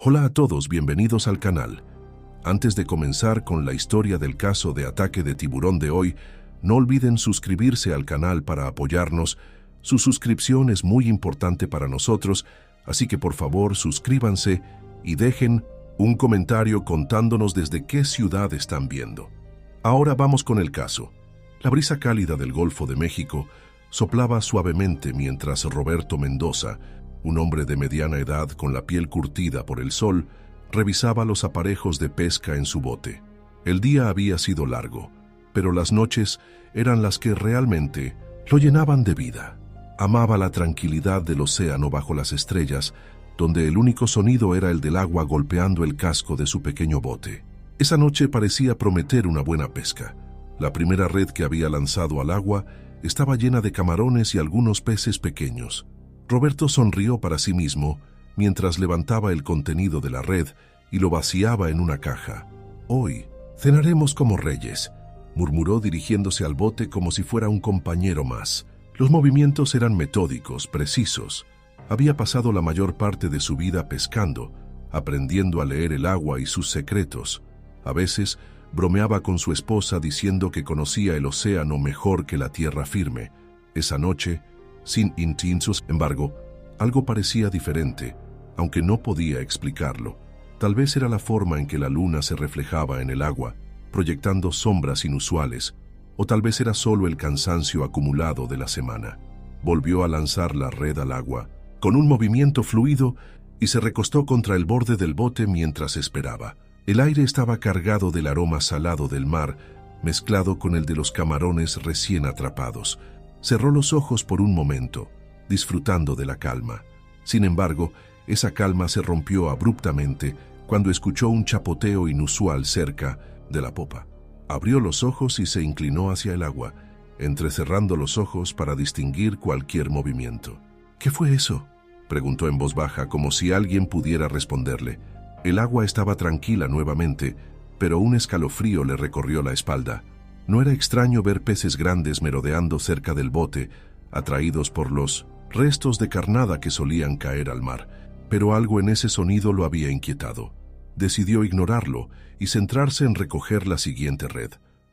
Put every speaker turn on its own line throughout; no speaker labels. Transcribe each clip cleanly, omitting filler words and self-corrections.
Hola a todos, bienvenidos al canal. Antes de comenzar con la historia del caso de ataque de tiburón de hoy, no olviden suscribirse al canal para apoyarnos. Su suscripción es muy importante para nosotros, así que por favor suscríbanse y dejen un comentario contándonos desde qué ciudad están viendo. Ahora vamos con el caso. La brisa cálida del Golfo de México soplaba suavemente mientras Roberto Mendoza, un hombre de mediana edad con la piel curtida por el sol, revisaba los aparejos de pesca en su bote. El día había sido largo, pero las noches eran las que realmente lo llenaban de vida. Amaba la tranquilidad del océano bajo las estrellas, donde el único sonido era el del agua golpeando el casco de su pequeño bote. Esa noche parecía prometer una buena pesca. La primera red que había lanzado al agua estaba llena de camarones y algunos peces pequeños. Roberto sonrió para sí mismo mientras levantaba el contenido de la red y lo vaciaba en una caja. «Hoy cenaremos como reyes», murmuró dirigiéndose al bote como si fuera un compañero más. Los movimientos eran metódicos, precisos. Había pasado la mayor parte de su vida pescando, aprendiendo a leer el agua y sus secretos. A veces bromeaba con su esposa diciendo que conocía el océano mejor que la tierra firme. Esa noche, sin instintos, embargo, algo parecía diferente, aunque no podía explicarlo. Tal vez era la forma en que la luna se reflejaba en el agua, proyectando sombras inusuales, o tal vez era solo el cansancio acumulado de la semana. Volvió a lanzar la red al agua, con un movimiento fluido, y se recostó contra el borde del bote mientras esperaba. El aire estaba cargado del aroma salado del mar, mezclado con el de los camarones recién atrapados. Cerró los ojos por un momento, disfrutando de la calma. Sin embargo, esa calma se rompió abruptamente cuando escuchó un chapoteo inusual cerca de la popa. Abrió los ojos y se inclinó hacia el agua, entrecerrando los ojos para distinguir cualquier movimiento. «¿Qué fue eso?», preguntó en voz baja, como si alguien pudiera responderle. El agua estaba tranquila nuevamente, pero un escalofrío le recorrió la espalda. No era extraño ver peces grandes merodeando cerca del bote, atraídos por los restos de carnada que solían caer al mar, pero algo en ese sonido lo había inquietado. Decidió ignorarlo y centrarse en recoger la siguiente red.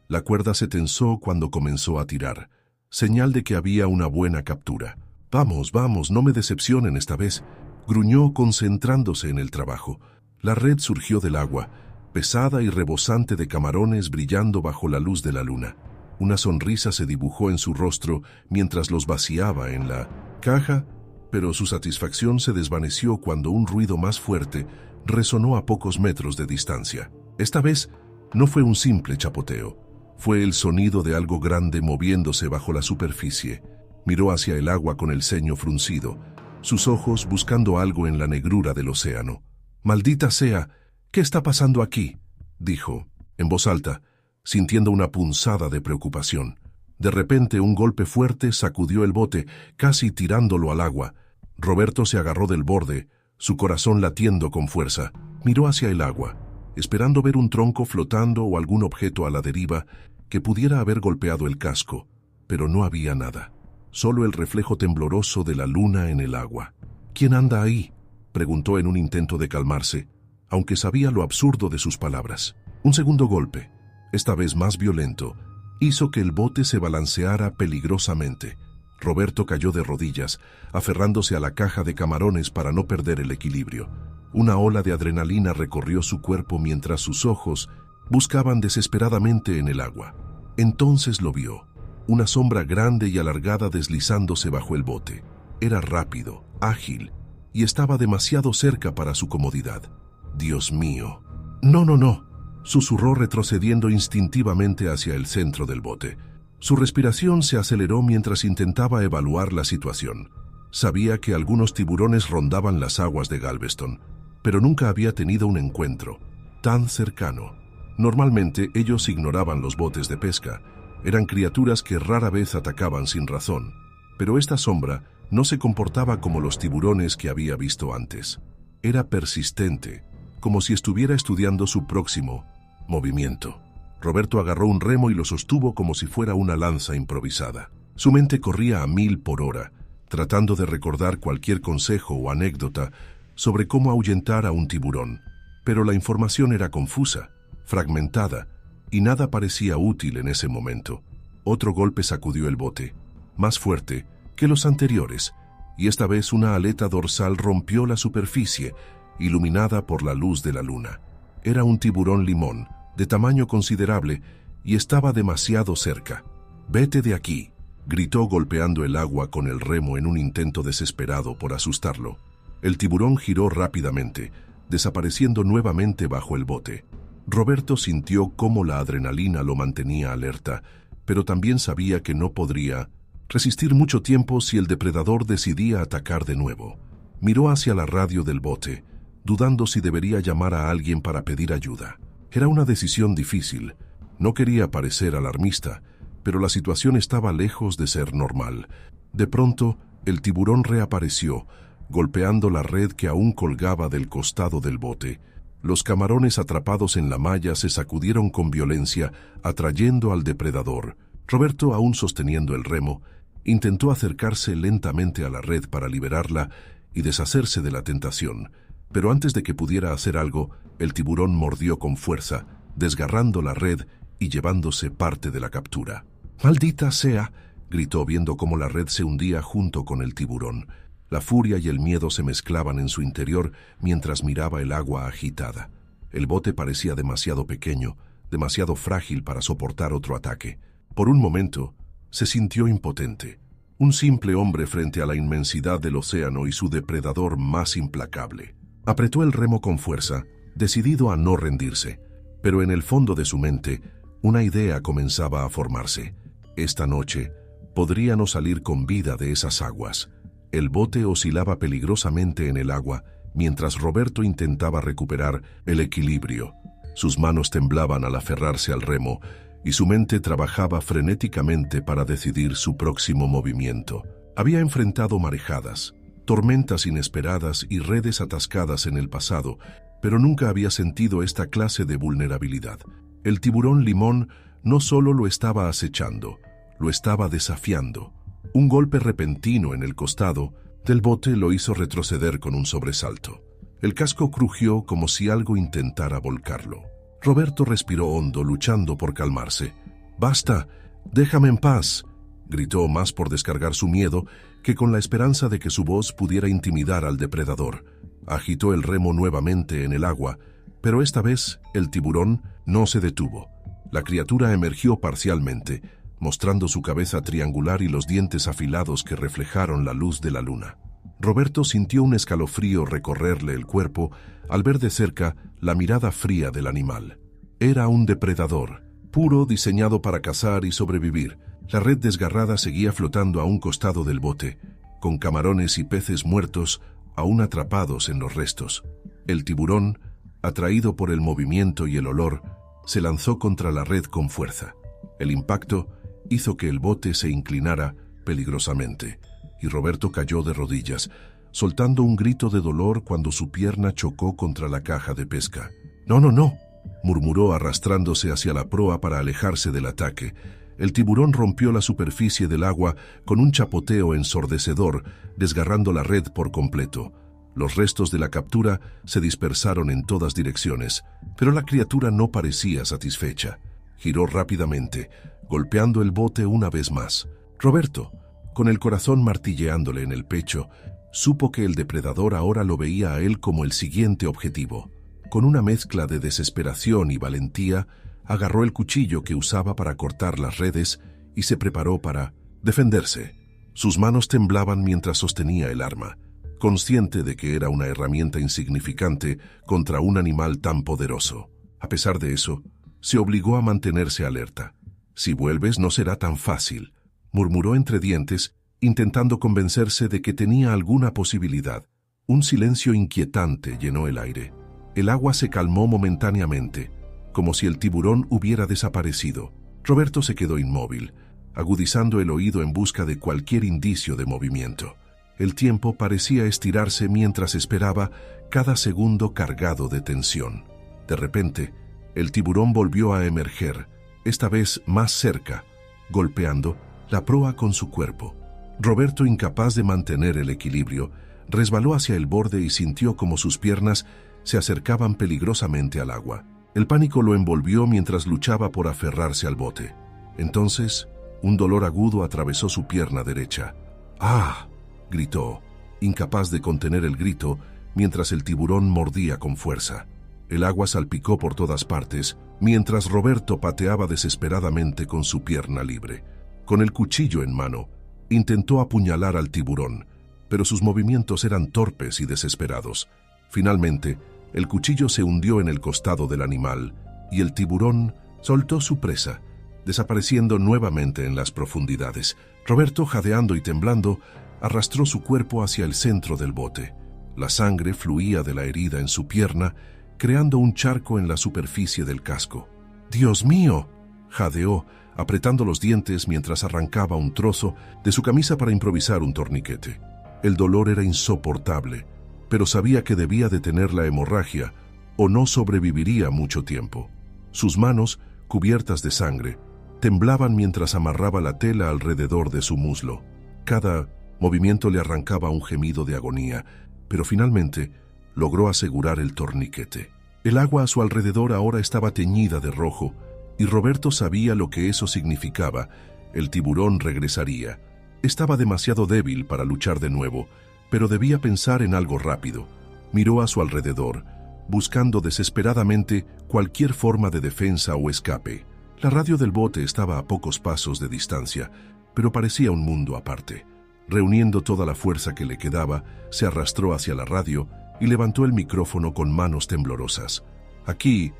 La cuerda se tensó cuando comenzó a tirar, señal de que había una buena captura. «Vamos, vamos, no me decepcionen esta vez», gruñó concentrándose en el trabajo. La red surgió del agua, pesada y rebosante de camarones brillando bajo la luz de la luna. Una sonrisa se dibujó en su rostro mientras los vaciaba en la caja, pero su satisfacción se desvaneció cuando un ruido más fuerte resonó a pocos metros de distancia. Esta vez no fue un simple chapoteo, fue el sonido de algo grande moviéndose bajo la superficie. Miró hacia el agua con el ceño fruncido, sus ojos buscando algo en la negrura del océano. «Maldita sea, ¿qué está pasando aquí?», dijo, en voz alta, sintiendo una punzada de preocupación. De repente, un golpe fuerte sacudió el bote, casi tirándolo al agua. Roberto se agarró del borde, su corazón latiendo con fuerza. Miró hacia el agua, esperando ver un tronco flotando o algún objeto a la deriva que pudiera haber golpeado el casco, pero no había nada. Solo el reflejo tembloroso de la luna en el agua. «¿Quién anda ahí?», preguntó en un intento de calmarse, aunque sabía lo absurdo de sus palabras. Un segundo golpe, esta vez más violento, hizo que el bote se balanceara peligrosamente. Roberto cayó de rodillas, aferrándose a la caja de camarones para no perder el equilibrio. Una ola de adrenalina recorrió su cuerpo mientras sus ojos buscaban desesperadamente en el agua. Entonces lo vio, una sombra grande y alargada deslizándose bajo el bote. Era rápido, ágil, y estaba demasiado cerca para su comodidad. «Dios mío». «No, no, no», susurró retrocediendo instintivamente hacia el centro del bote. Su respiración se aceleró mientras intentaba evaluar la situación. Sabía que algunos tiburones rondaban las aguas de Galveston, pero nunca había tenido un encuentro tan cercano. Normalmente ellos ignoraban los botes de pesca. Eran criaturas que rara vez atacaban sin razón, pero esta sombra no se comportaba como los tiburones que había visto antes. Era persistente, como si estuviera estudiando su próximo movimiento. Roberto agarró un remo y lo sostuvo como si fuera una lanza improvisada. Su mente corría a 1000 por hora, tratando de recordar cualquier consejo o anécdota, sobre cómo ahuyentar a un tiburón, pero la información era confusa, fragmentada, y nada parecía útil en ese momento. Otro golpe sacudió el bote, más fuerte que los anteriores, y esta vez una aleta dorsal rompió la superficie, iluminada por la luz de la luna. Era un tiburón limón, de tamaño considerable, y estaba demasiado cerca. «Vete de aquí», gritó golpeando el agua con el remo en un intento desesperado por asustarlo. El tiburón giró rápidamente, desapareciendo nuevamente bajo el bote. Roberto sintió cómo la adrenalina lo mantenía alerta, pero también sabía que no podría resistir mucho tiempo si el depredador decidía atacar de nuevo. Miró hacia la radio del bote, dudando si debería llamar a alguien para pedir ayuda. Era una decisión difícil. No quería parecer alarmista, pero la situación estaba lejos de ser normal. De pronto, el tiburón reapareció, golpeando la red que aún colgaba del costado del bote. Los camarones atrapados en la malla se sacudieron con violencia, atrayendo al depredador. Roberto, aún sosteniendo el remo, intentó acercarse lentamente a la red para liberarla y deshacerse de la tentación, pero antes de que pudiera hacer algo, el tiburón mordió con fuerza, desgarrando la red y llevándose parte de la captura. «¡Maldita sea!», gritó viendo cómo la red se hundía junto con el tiburón. La furia y el miedo se mezclaban en su interior mientras miraba el agua agitada. El bote parecía demasiado pequeño, demasiado frágil para soportar otro ataque. Por un momento, se sintió impotente, un simple hombre frente a la inmensidad del océano y su depredador más implacable. Apretó el remo con fuerza, decidido a no rendirse, pero en el fondo de su mente, una idea comenzaba a formarse. Esta noche, podría no salir con vida de esas aguas. El bote oscilaba peligrosamente en el agua, mientras Roberto intentaba recuperar el equilibrio. Sus manos temblaban al aferrarse al remo, y su mente trabajaba frenéticamente para decidir su próximo movimiento. Había enfrentado marejadas, tormentas inesperadas y redes atascadas en el pasado, pero nunca había sentido esta clase de vulnerabilidad. El tiburón limón no solo lo estaba acechando, lo estaba desafiando. Un golpe repentino en el costado del bote lo hizo retroceder con un sobresalto. El casco crujió como si algo intentara volcarlo. Roberto respiró hondo, luchando por calmarse. «¡Basta! ¡Déjame en paz!», gritó, más por descargar su miedo que con la esperanza de que su voz pudiera intimidar al depredador. Agitó el remo nuevamente en el agua, pero esta vez el tiburón no se detuvo. La criatura emergió parcialmente, mostrando su cabeza triangular y los dientes afilados que reflejaron la luz de la luna. Roberto sintió un escalofrío recorrerle el cuerpo al ver de cerca la mirada fría del animal. Era un depredador, puro, diseñado para cazar y sobrevivir. La red desgarrada seguía flotando a un costado del bote, con camarones y peces muertos aún atrapados en los restos. El tiburón, atraído por el movimiento y el olor, se lanzó contra la red con fuerza. El impacto hizo que el bote se inclinara peligrosamente, y Roberto cayó de rodillas, soltando un grito de dolor cuando su pierna chocó contra la caja de pesca. «¡No, no, no!», murmuró arrastrándose hacia la proa para alejarse del ataque. El tiburón rompió la superficie del agua con un chapoteo ensordecedor, desgarrando la red por completo. Los restos de la captura se dispersaron en todas direcciones, pero la criatura no parecía satisfecha. Giró rápidamente, golpeando el bote una vez más. Roberto, con el corazón martilleándole en el pecho, supo que el depredador ahora lo veía a él como el siguiente objetivo. Con una mezcla de desesperación y valentía, agarró el cuchillo que usaba para cortar las redes y se preparó para defenderse. Sus manos temblaban mientras sostenía el arma, consciente de que era una herramienta insignificante contra un animal tan poderoso. A pesar de eso, se obligó a mantenerse alerta. «Si vuelves no será tan fácil», murmuró entre dientes, intentando convencerse de que tenía alguna posibilidad. Un silencio inquietante llenó el aire. El agua se calmó momentáneamente, como si el tiburón hubiera desaparecido. Roberto se quedó inmóvil, agudizando el oído en busca de cualquier indicio de movimiento. El tiempo parecía estirarse mientras esperaba, cada segundo cargado de tensión. De repente, el tiburón volvió a emerger, esta vez más cerca, golpeando la proa con su cuerpo. Roberto, incapaz de mantener el equilibrio, resbaló hacia el borde y sintió como sus piernas se acercaban peligrosamente al agua. El pánico lo envolvió mientras luchaba por aferrarse al bote. Entonces, un dolor agudo atravesó su pierna derecha. ¡Ah!, gritó, incapaz de contener el grito mientras el tiburón mordía con fuerza. El agua salpicó por todas partes, mientras Roberto pateaba desesperadamente con su pierna libre. Con el cuchillo en mano, intentó apuñalar al tiburón, pero sus movimientos eran torpes y desesperados. Finalmente, el cuchillo se hundió en el costado del animal y el tiburón soltó su presa, desapareciendo nuevamente en las profundidades. Roberto, jadeando y temblando, arrastró su cuerpo hacia el centro del bote. La sangre fluía de la herida en su pierna, creando un charco en la superficie del casco. ¡Dios mío!, jadeó, apretando los dientes mientras arrancaba un trozo de su camisa para improvisar un torniquete. El dolor era insoportable, pero sabía que debía detener la hemorragia o no sobreviviría mucho tiempo. Sus manos, cubiertas de sangre, temblaban mientras amarraba la tela alrededor de su muslo. Cada movimiento le arrancaba un gemido de agonía, pero finalmente logró asegurar el torniquete. El agua a su alrededor ahora estaba teñida de rojo, y Roberto sabía lo que eso significaba. El tiburón regresaría. Estaba demasiado débil para luchar de nuevo, pero debía pensar en algo rápido. Miró a su alrededor, buscando desesperadamente cualquier forma de defensa o escape. La radio del bote estaba a pocos pasos de distancia, pero parecía un mundo aparte. Reuniendo toda la fuerza que le quedaba, se arrastró hacia la radio y levantó el micrófono con manos temblorosas. Aquí,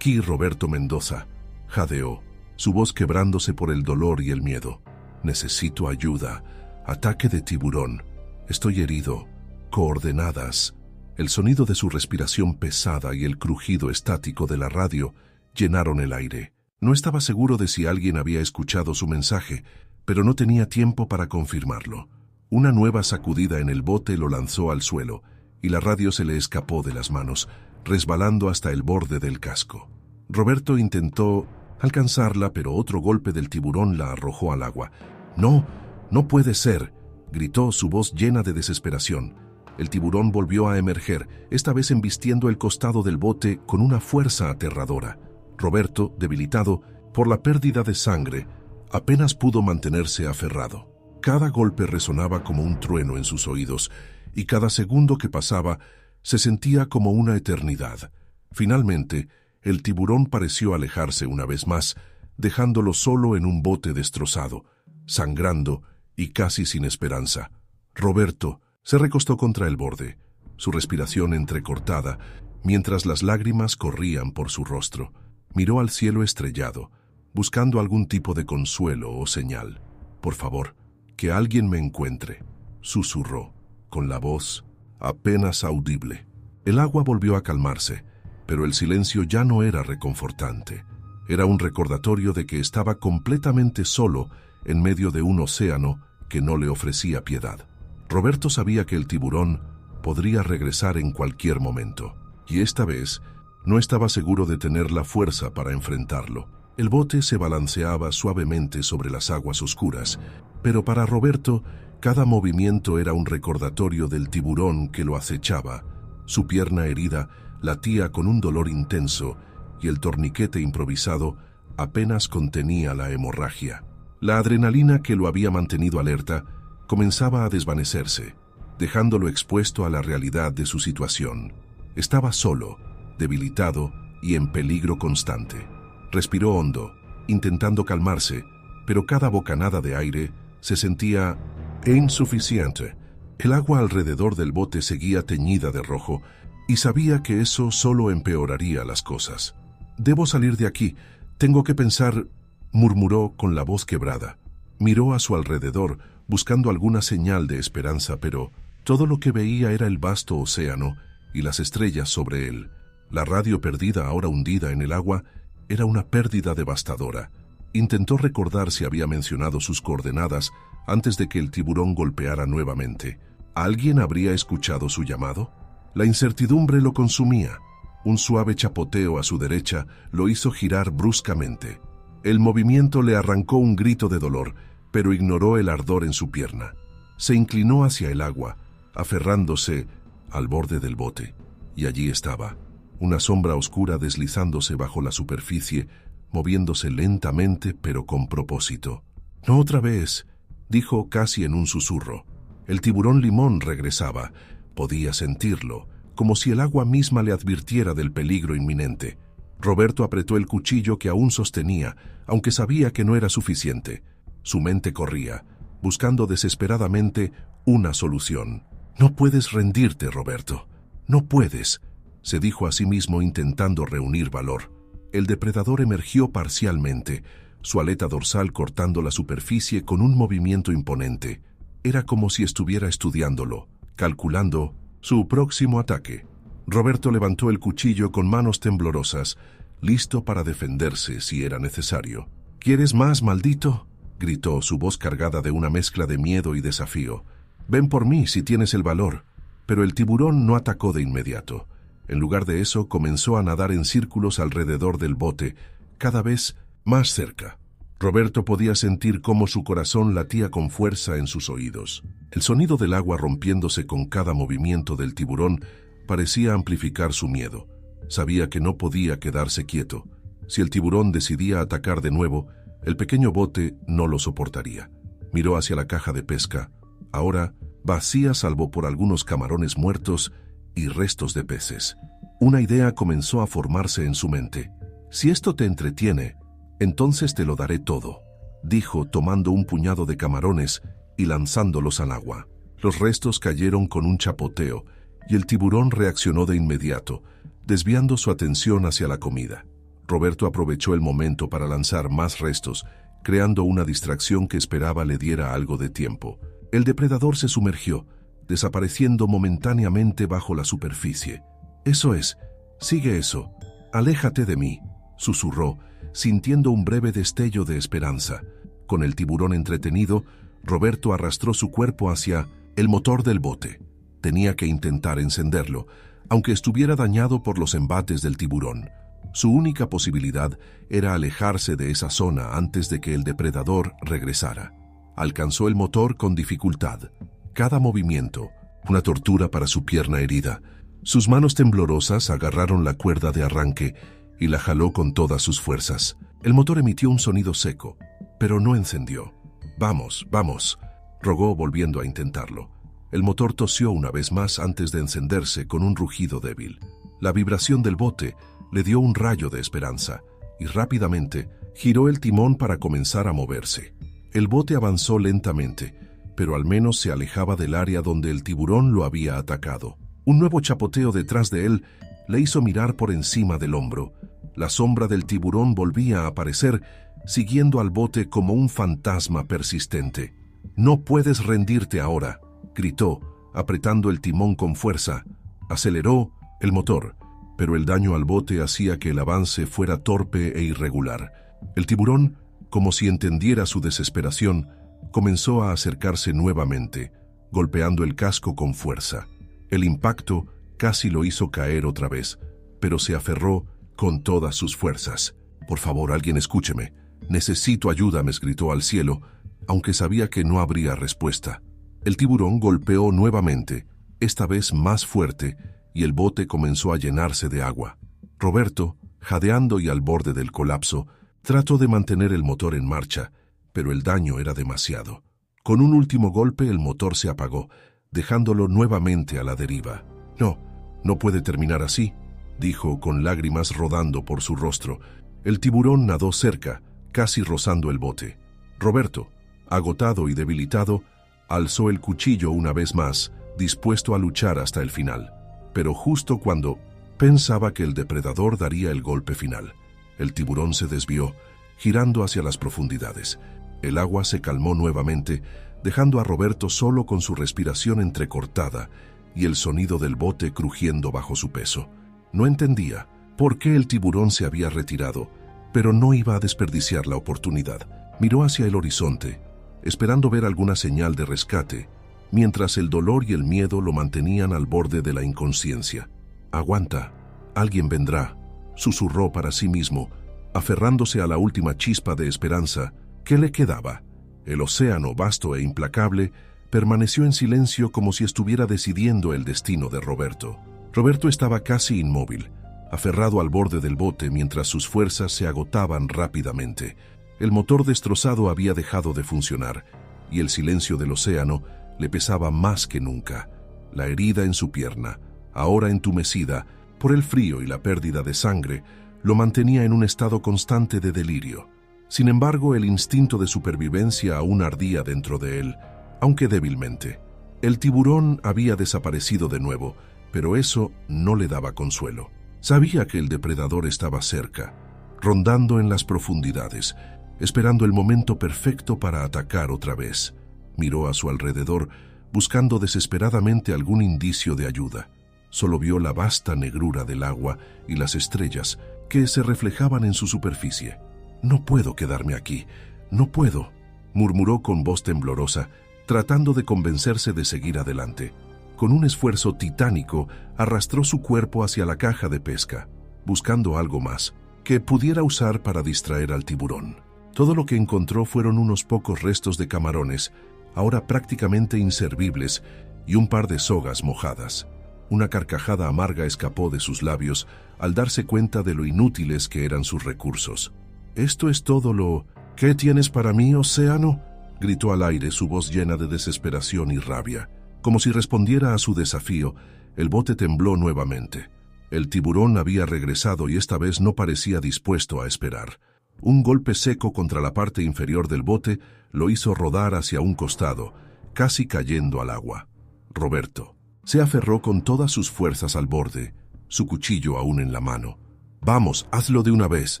Roberto Mendoza, jadeó, su voz quebrándose por el dolor y el miedo. Necesito ayuda. Ataque de tiburón. Estoy herido. Coordenadas. El sonido de su respiración pesada y el crujido estático de la radio llenaron el aire. No estaba seguro de si alguien había escuchado su mensaje, pero no tenía tiempo para confirmarlo. Una nueva sacudida en el bote lo lanzó al suelo, y la radio se le escapó de las manos, resbalando hasta el borde del casco. Roberto intentó alcanzarla, pero otro golpe del tiburón la arrojó al agua. «No, no puede ser», gritó, su voz llena de desesperación. El tiburón volvió a emerger, esta vez embistiendo el costado del bote con una fuerza aterradora. Roberto, debilitado por la pérdida de sangre, apenas pudo mantenerse aferrado. Cada golpe resonaba como un trueno en sus oídos, y cada segundo que pasaba se sentía como una eternidad. Finalmente, el tiburón pareció alejarse una vez más, dejándolo solo en un bote destrozado, sangrando y casi sin esperanza. Roberto se recostó contra el borde, su respiración entrecortada, mientras las lágrimas corrían por su rostro. Miró al cielo estrellado, buscando algún tipo de consuelo o señal. «Por favor, que alguien me encuentre», susurró, con la voz apenas audible. El agua volvió a calmarse, pero el silencio ya no era reconfortante. Era un recordatorio de que estaba completamente solo en medio de un océano que no le ofrecía piedad. Roberto sabía que el tiburón podría regresar en cualquier momento, y esta vez no estaba seguro de tener la fuerza para enfrentarlo. El bote se balanceaba suavemente sobre las aguas oscuras, pero para Roberto cada movimiento era un recordatorio del tiburón que lo acechaba. Su pierna herida latía con un dolor intenso y el torniquete improvisado apenas contenía la hemorragia. La adrenalina que lo había mantenido alerta comenzaba a desvanecerse, dejándolo expuesto a la realidad de su situación. Estaba solo, debilitado y en peligro constante. Respiró hondo, intentando calmarse, pero cada bocanada de aire se sentía insuficiente. El agua alrededor del bote seguía teñida de rojo, y sabía que eso solo empeoraría las cosas. «Debo salir de aquí, tengo que pensar», murmuró con la voz quebrada. Miró a su alrededor, buscando alguna señal de esperanza, pero todo lo que veía era el vasto océano y las estrellas sobre él. La radio perdida, ahora hundida en el agua, era una pérdida devastadora. Intentó recordar si había mencionado sus coordenadas antes de que el tiburón golpeara nuevamente. ¿Alguien habría escuchado su llamado? La incertidumbre lo consumía. Un suave chapoteo a su derecha lo hizo girar bruscamente. El movimiento le arrancó un grito de dolor, pero ignoró el ardor en su pierna. Se inclinó hacia el agua, aferrándose al borde del bote. Y allí estaba, una sombra oscura deslizándose bajo la superficie, moviéndose lentamente pero con propósito. «No otra vez», dijo casi en un susurro. El tiburón limón regresaba. Podía sentirlo, como si el agua misma le advirtiera del peligro inminente. Roberto apretó el cuchillo que aún sostenía, aunque sabía que no era suficiente. Su mente corría, buscando desesperadamente una solución. «No puedes rendirte, Roberto. No puedes», se dijo a sí mismo intentando reunir valor. El depredador emergió parcialmente, su aleta dorsal cortando la superficie con un movimiento imponente. Era como si estuviera estudiándolo, calculando su próximo ataque. Roberto levantó el cuchillo con manos temblorosas, listo para defenderse si era necesario. «¿Quieres más, maldito?», gritó, su voz cargada de una mezcla de miedo y desafío. «Ven por mí si tienes el valor». Pero el tiburón no atacó de inmediato. En lugar de eso, comenzó a nadar en círculos alrededor del bote, cada vez más cerca. Roberto podía sentir cómo su corazón latía con fuerza en sus oídos. El sonido del agua rompiéndose con cada movimiento del tiburón parecía amplificar su miedo. Sabía que no podía quedarse quieto. Si el tiburón decidía atacar de nuevo, el pequeño bote no lo soportaría. Miró hacia la caja de pesca, ahora vacía salvo por algunos camarones muertos y restos de peces. Una idea comenzó a formarse en su mente. «Si esto te entretiene, entonces te lo daré todo», dijo tomando un puñado de camarones y lanzándolos al agua. Los restos cayeron con un chapoteo y el tiburón reaccionó de inmediato, desviando su atención hacia la comida. Roberto aprovechó el momento para lanzar más restos, creando una distracción que esperaba le diera algo de tiempo. El depredador se sumergió, desapareciendo momentáneamente bajo la superficie. «Eso es, sigue eso, aléjate de mí», susurró, sintiendo un breve destello de esperanza. Con el tiburón entretenido, Roberto arrastró su cuerpo hacia el motor del bote. Tenía que intentar encenderlo, aunque estuviera dañado por los embates del tiburón. Su única posibilidad era alejarse de esa zona antes de que el depredador regresara. Alcanzó el motor con dificultad. Cada movimiento, una tortura para su pierna herida. Sus manos temblorosas agarraron la cuerda de arranque y la jaló con todas sus fuerzas. El motor emitió un sonido seco, pero no encendió. «Vamos, vamos», rogó volviendo a intentarlo. El motor tosió una vez más antes de encenderse con un rugido débil. La vibración del bote le dio un rayo de esperanza y rápidamente giró el timón para comenzar a moverse. El bote avanzó lentamente, pero al menos se alejaba del área donde el tiburón lo había atacado. Un nuevo chapoteo detrás de él le hizo mirar por encima del hombro. La sombra del tiburón volvía a aparecer, siguiendo al bote como un fantasma persistente. «No puedes rendirte ahora», gritó, apretando el timón con fuerza. Aceleró el motor, pero el daño al bote hacía que el avance fuera torpe e irregular. El tiburón, como si entendiera su desesperación, comenzó a acercarse nuevamente, golpeando el casco con fuerza. El impacto casi lo hizo caer otra vez, pero se aferró con todas sus fuerzas. «Por favor, alguien escúcheme. Necesito ayuda», me gritó al cielo, aunque sabía que no habría respuesta. El tiburón golpeó nuevamente, esta vez más fuerte, y el bote comenzó a llenarse de agua. Roberto, jadeando y al borde del colapso, trató de mantener el motor en marcha, pero el daño era demasiado. Con un último golpe el motor se apagó, dejándolo nuevamente a la deriva. «No, no puede terminar así», dijo con lágrimas rodando por su rostro. El tiburón nadó cerca, casi rozando el bote. Roberto, agotado y debilitado, alzó el cuchillo una vez más, dispuesto a luchar hasta el final. Pero justo cuando pensaba que el depredador daría el golpe final, el tiburón se desvió, girando hacia las profundidades. El agua se calmó nuevamente, dejando a Roberto solo con su respiración entrecortada y el sonido del bote crujiendo bajo su peso. No entendía por qué el tiburón se había retirado, pero no iba a desperdiciar la oportunidad. Miró hacia el horizonte, esperando ver alguna señal de rescate, mientras el dolor y el miedo lo mantenían al borde de la inconsciencia. «Aguanta, alguien vendrá», susurró para sí mismo, aferrándose a la última chispa de esperanza que le quedaba. El océano vasto e implacable permaneció en silencio como si estuviera decidiendo el destino de Roberto. Roberto estaba casi inmóvil, aferrado al borde del bote mientras sus fuerzas se agotaban rápidamente. El motor destrozado había dejado de funcionar y el silencio del océano le pesaba más que nunca. La herida en su pierna, ahora entumecida por el frío y la pérdida de sangre, lo mantenía en un estado constante de delirio. Sin embargo, el instinto de supervivencia aún ardía dentro de él, aunque débilmente. El tiburón había desaparecido de nuevo, pero eso no le daba consuelo. Sabía que el depredador estaba cerca, rondando en las profundidades, esperando el momento perfecto para atacar otra vez. Miró a su alrededor, buscando desesperadamente algún indicio de ayuda. Solo vio la vasta negrura del agua y las estrellas que se reflejaban en su superficie. «No puedo quedarme aquí, no puedo», murmuró con voz temblorosa, tratando de convencerse de seguir adelante. Con un esfuerzo titánico, arrastró su cuerpo hacia la caja de pesca, buscando algo más que pudiera usar para distraer al tiburón. Todo lo que encontró fueron unos pocos restos de camarones, ahora prácticamente inservibles, y un par de sogas mojadas. Una carcajada amarga escapó de sus labios al darse cuenta de lo inútiles que eran sus recursos. «¿Esto es todo lo que tienes para mí, océano?», gritó al aire, su voz llena de desesperación y rabia. Como si respondiera a su desafío, el bote tembló nuevamente. El tiburón había regresado y esta vez no parecía dispuesto a esperar. Un golpe seco contra la parte inferior del bote lo hizo rodar hacia un costado, casi cayendo al agua. Roberto se aferró con todas sus fuerzas al borde, su cuchillo aún en la mano. «Vamos, hazlo de una vez»,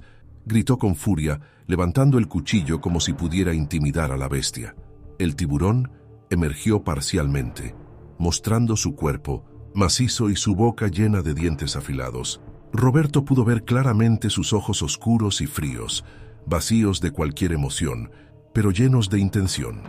gritó con furia, levantando el cuchillo como si pudiera intimidar a la bestia. El tiburón emergió parcialmente, mostrando su cuerpo macizo y su boca llena de dientes afilados. Roberto pudo ver claramente sus ojos oscuros y fríos, vacíos de cualquier emoción, pero llenos de intención.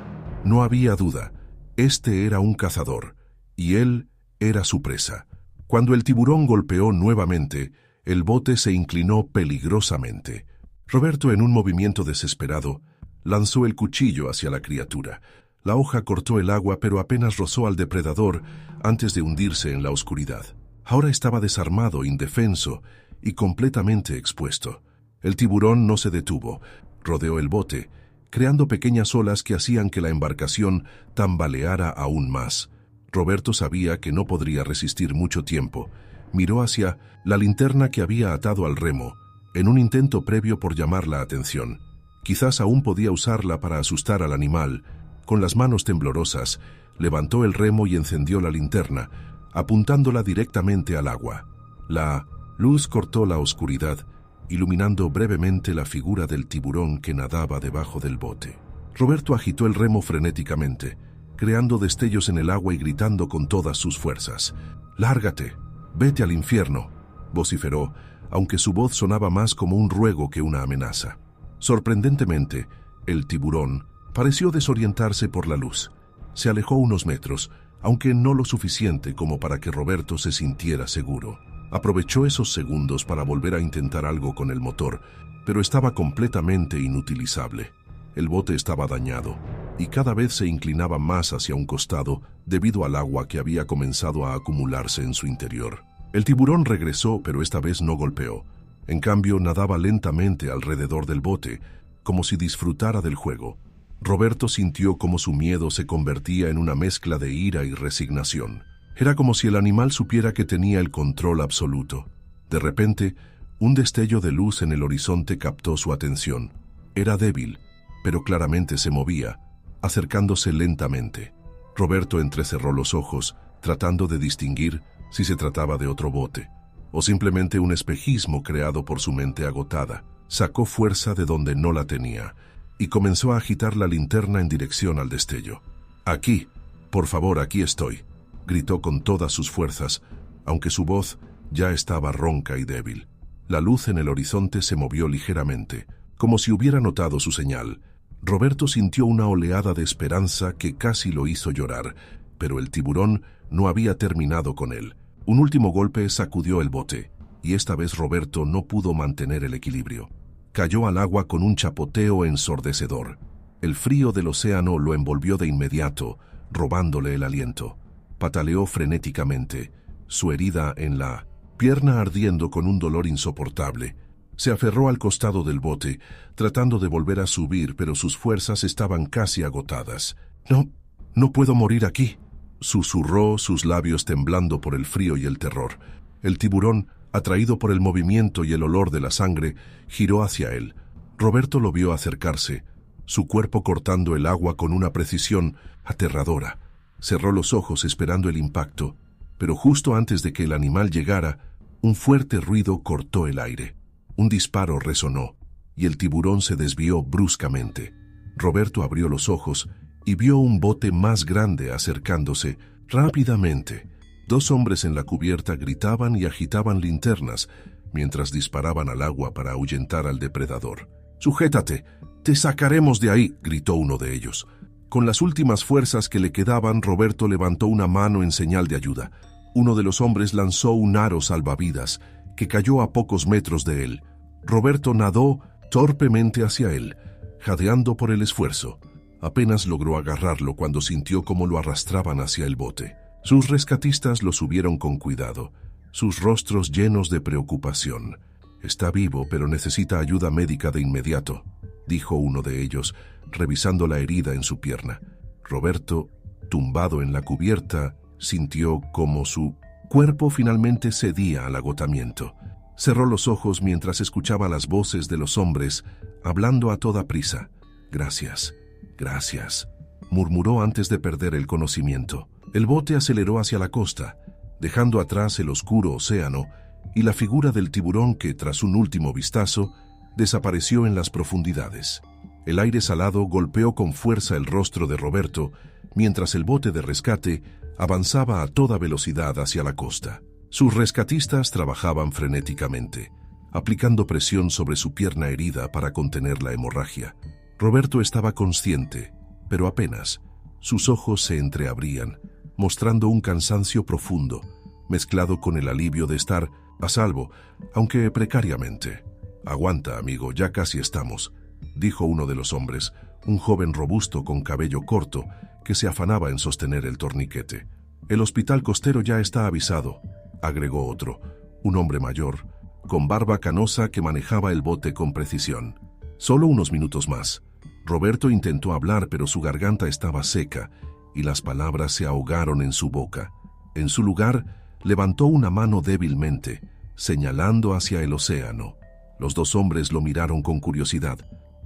No había duda, este era un cazador, y él era su presa. Cuando el tiburón golpeó nuevamente, el bote se inclinó peligrosamente. Roberto, en un movimiento desesperado, lanzó el cuchillo hacia la criatura. La hoja cortó el agua, pero apenas rozó al depredador antes de hundirse en la oscuridad. Ahora estaba desarmado, indefenso y completamente expuesto. El tiburón no se detuvo, rodeó el bote, creando pequeñas olas que hacían que la embarcación tambaleara aún más. Roberto sabía que no podría resistir mucho tiempo. Miró hacia la linterna que había atado al remo, en un intento previo por llamar la atención. Quizás aún podía usarla para asustar al animal. Con las manos temblorosas, levantó el remo y encendió la linterna, apuntándola directamente al agua. La luz cortó la oscuridad, iluminando brevemente la figura del tiburón que nadaba debajo del bote. Roberto agitó el remo frenéticamente, creando destellos en el agua y gritando con todas sus fuerzas. «¡Lárgate! ¡Vete al infierno!», vociferó, aunque su voz sonaba más como un ruego que una amenaza. Sorprendentemente, el tiburón pareció desorientarse por la luz. Se alejó unos metros, aunque no lo suficiente como para que Roberto se sintiera seguro. Aprovechó esos segundos para volver a intentar algo con el motor, pero estaba completamente inutilizable. El bote estaba dañado, y cada vez se inclinaba más hacia un costado debido al agua que había comenzado a acumularse en su interior. El tiburón regresó, pero esta vez no golpeó. En cambio, nadaba lentamente alrededor del bote, como si disfrutara del juego. Roberto sintió cómo su miedo se convertía en una mezcla de ira y resignación. Era como si el animal supiera que tenía el control absoluto. De repente, un destello de luz en el horizonte captó su atención. Era débil, pero claramente se movía, acercándose lentamente. Roberto entrecerró los ojos, tratando de distinguir si se trataba de otro bote, o simplemente un espejismo creado por su mente agotada. Sacó fuerza de donde no la tenía, y comenzó a agitar la linterna en dirección al destello. «Aquí, por favor, aquí estoy», gritó con todas sus fuerzas, aunque su voz ya estaba ronca y débil. La luz en el horizonte se movió ligeramente, como si hubiera notado su señal. Roberto sintió una oleada de esperanza que casi lo hizo llorar, pero el tiburón no había terminado con él. Un último golpe sacudió el bote, y esta vez Roberto no pudo mantener el equilibrio. Cayó al agua con un chapoteo ensordecedor. El frío del océano lo envolvió de inmediato, robándole el aliento. Pataleó frenéticamente, su herida en la pierna ardiendo con un dolor insoportable. Se aferró al costado del bote, tratando de volver a subir, pero sus fuerzas estaban casi agotadas. No puedo morir aquí», susurró, sus labios temblando por el frío y el terror. El tiburón, atraído por el movimiento y el olor de la sangre, giró hacia él. Roberto lo vio acercarse, su cuerpo cortando el agua con una precisión aterradora. Cerró los ojos esperando el impacto, pero justo antes de que el animal llegara, un fuerte ruido cortó el aire. Un disparo resonó, y el tiburón se desvió bruscamente. Roberto abrió los ojos y vio un bote más grande acercándose rápidamente. 2 hombres en la cubierta gritaban y agitaban linternas mientras disparaban al agua para ahuyentar al depredador. «¡Sujétate! ¡Te sacaremos de ahí!», gritó uno de ellos. Con las últimas fuerzas que le quedaban, Roberto levantó una mano en señal de ayuda. Uno de los hombres lanzó un aro salvavidas, que cayó a pocos metros de él. Roberto nadó torpemente hacia él, jadeando por el esfuerzo. Apenas logró agarrarlo cuando sintió cómo lo arrastraban hacia el bote. Sus rescatistas lo subieron con cuidado, sus rostros llenos de preocupación. «Está vivo, pero necesita ayuda médica de inmediato», dijo uno de ellos, revisando la herida en su pierna. Roberto, tumbado en la cubierta, sintió cómo su cuerpo finalmente cedía al agotamiento. Cerró los ojos mientras escuchaba las voces de los hombres, hablando a toda prisa. «Gracias, gracias», murmuró antes de perder el conocimiento. El bote aceleró hacia la costa, dejando atrás el oscuro océano y la figura del tiburón que, tras un último vistazo, desapareció en las profundidades. El aire salado golpeó con fuerza el rostro de Roberto, mientras el bote de rescate avanzaba a toda velocidad hacia la costa. Sus rescatistas trabajaban frenéticamente, aplicando presión sobre su pierna herida para contener la hemorragia. Roberto estaba consciente, pero apenas. Sus ojos se entreabrían, mostrando un cansancio profundo, mezclado con el alivio de estar a salvo, aunque precariamente. «Aguanta, amigo, ya casi estamos», dijo uno de los hombres, un joven robusto con cabello corto, que se afanaba en sostener el torniquete. «El hospital costero ya está avisado», agregó otro, un hombre mayor, con barba canosa que manejaba el bote con precisión. «Solo unos minutos más». Roberto intentó hablar, pero su garganta estaba seca y las palabras se ahogaron en su boca. En su lugar, levantó una mano débilmente, señalando hacia el océano. Los 2 hombres lo miraron con curiosidad.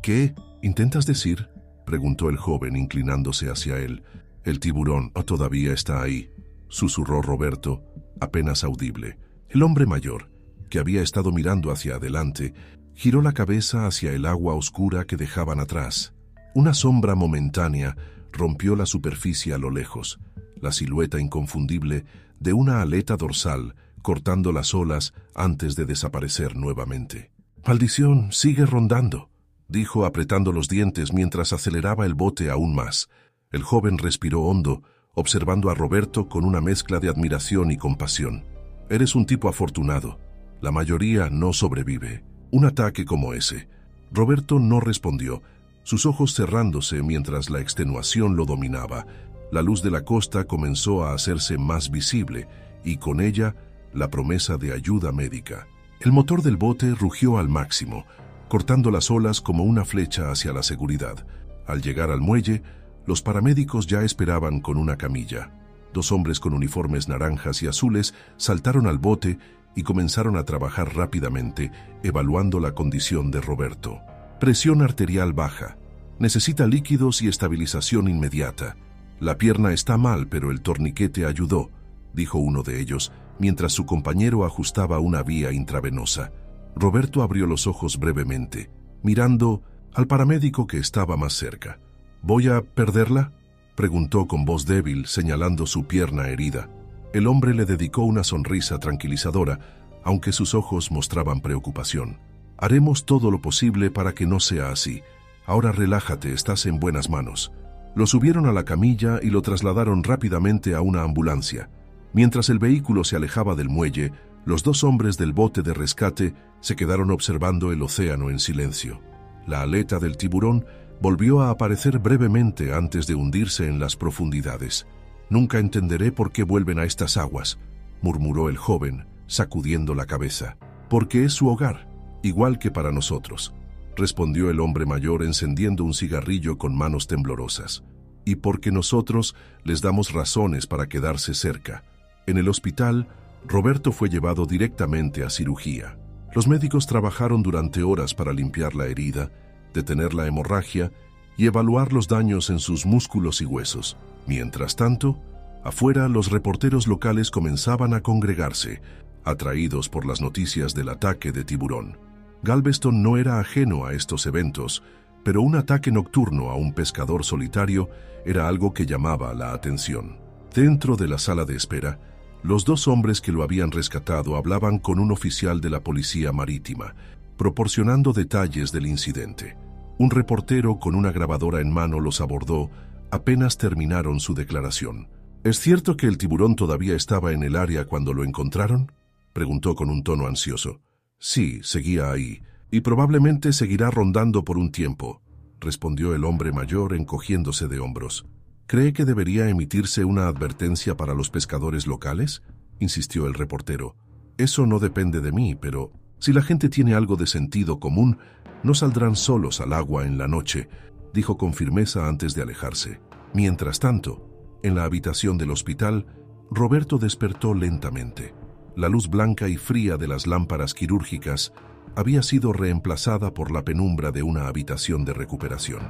«¿Qué intentas decir?», preguntó el joven inclinándose hacia él. «El tiburón todavía está ahí», susurró Roberto, apenas audible. El hombre mayor, que había estado mirando hacia adelante, giró la cabeza hacia el agua oscura que dejaban atrás. Una sombra momentánea rompió la superficie a lo lejos, la silueta inconfundible de una aleta dorsal cortando las olas antes de desaparecer nuevamente. «Maldición, sigue rondando», dijo apretando los dientes mientras aceleraba el bote aún más. El joven respiró hondo, observando a Roberto con una mezcla de admiración y compasión. «Eres un tipo afortunado. La mayoría no sobrevive. Un ataque como ese». Roberto no respondió, sus ojos cerrándose mientras la extenuación lo dominaba. La luz de la costa comenzó a hacerse más visible y con ella la promesa de ayuda médica. El motor del bote rugió al máximo, cortando las olas como una flecha hacia la seguridad. Al llegar al muelle, los paramédicos ya esperaban con una camilla. 2 hombres con uniformes naranjas y azules saltaron al bote y comenzaron a trabajar rápidamente, evaluando la condición de Roberto. «Presión arterial baja. Necesita líquidos y estabilización inmediata. La pierna está mal, pero el torniquete ayudó», dijo uno de ellos, mientras su compañero ajustaba una vía intravenosa. Roberto abrió los ojos brevemente, mirando al paramédico que estaba más cerca. «¿Voy a perderla?», preguntó con voz débil, señalando su pierna herida. El hombre le dedicó una sonrisa tranquilizadora, aunque sus ojos mostraban preocupación. «Haremos todo lo posible para que no sea así. Ahora relájate, estás en buenas manos». Lo subieron a la camilla y lo trasladaron rápidamente a una ambulancia. Mientras el vehículo se alejaba del muelle, los 2 hombres del bote de rescate se quedaron observando el océano en silencio. La aleta del tiburón Volvió a aparecer brevemente antes de hundirse en las profundidades. «Nunca entenderé por qué vuelven a estas aguas», murmuró el joven, sacudiendo la cabeza. «Porque es su hogar, igual que para nosotros», respondió el hombre mayor encendiendo un cigarrillo con manos temblorosas. «Y porque nosotros les damos razones para quedarse cerca». En el hospital, Roberto fue llevado directamente a cirugía. Los médicos trabajaron durante horas para limpiar la herida, detener la hemorragia y evaluar los daños en sus músculos y huesos. Mientras tanto, afuera los reporteros locales comenzaban a congregarse, atraídos por las noticias del ataque de tiburón. Galveston no era ajeno a estos eventos, pero un ataque nocturno a un pescador solitario era algo que llamaba la atención. Dentro de la sala de espera, los dos hombres que lo habían rescatado hablaban con un oficial de la policía marítima, proporcionando detalles del incidente. Un reportero con una grabadora en mano los abordó apenas terminaron su declaración. «¿Es cierto que el tiburón todavía estaba en el área cuando lo encontraron?», preguntó con un tono ansioso. «Sí, seguía ahí, y probablemente seguirá rondando por un tiempo», respondió el hombre mayor encogiéndose de hombros. «¿Cree que debería emitirse una advertencia para los pescadores locales?», insistió el reportero. «Eso no depende de mí, pero si la gente tiene algo de sentido común, no saldrán solos al agua en la noche», dijo con firmeza antes de alejarse. Mientras tanto, en la habitación del hospital, Roberto despertó lentamente. La luz blanca y fría de las lámparas quirúrgicas había sido reemplazada por la penumbra de una habitación de recuperación.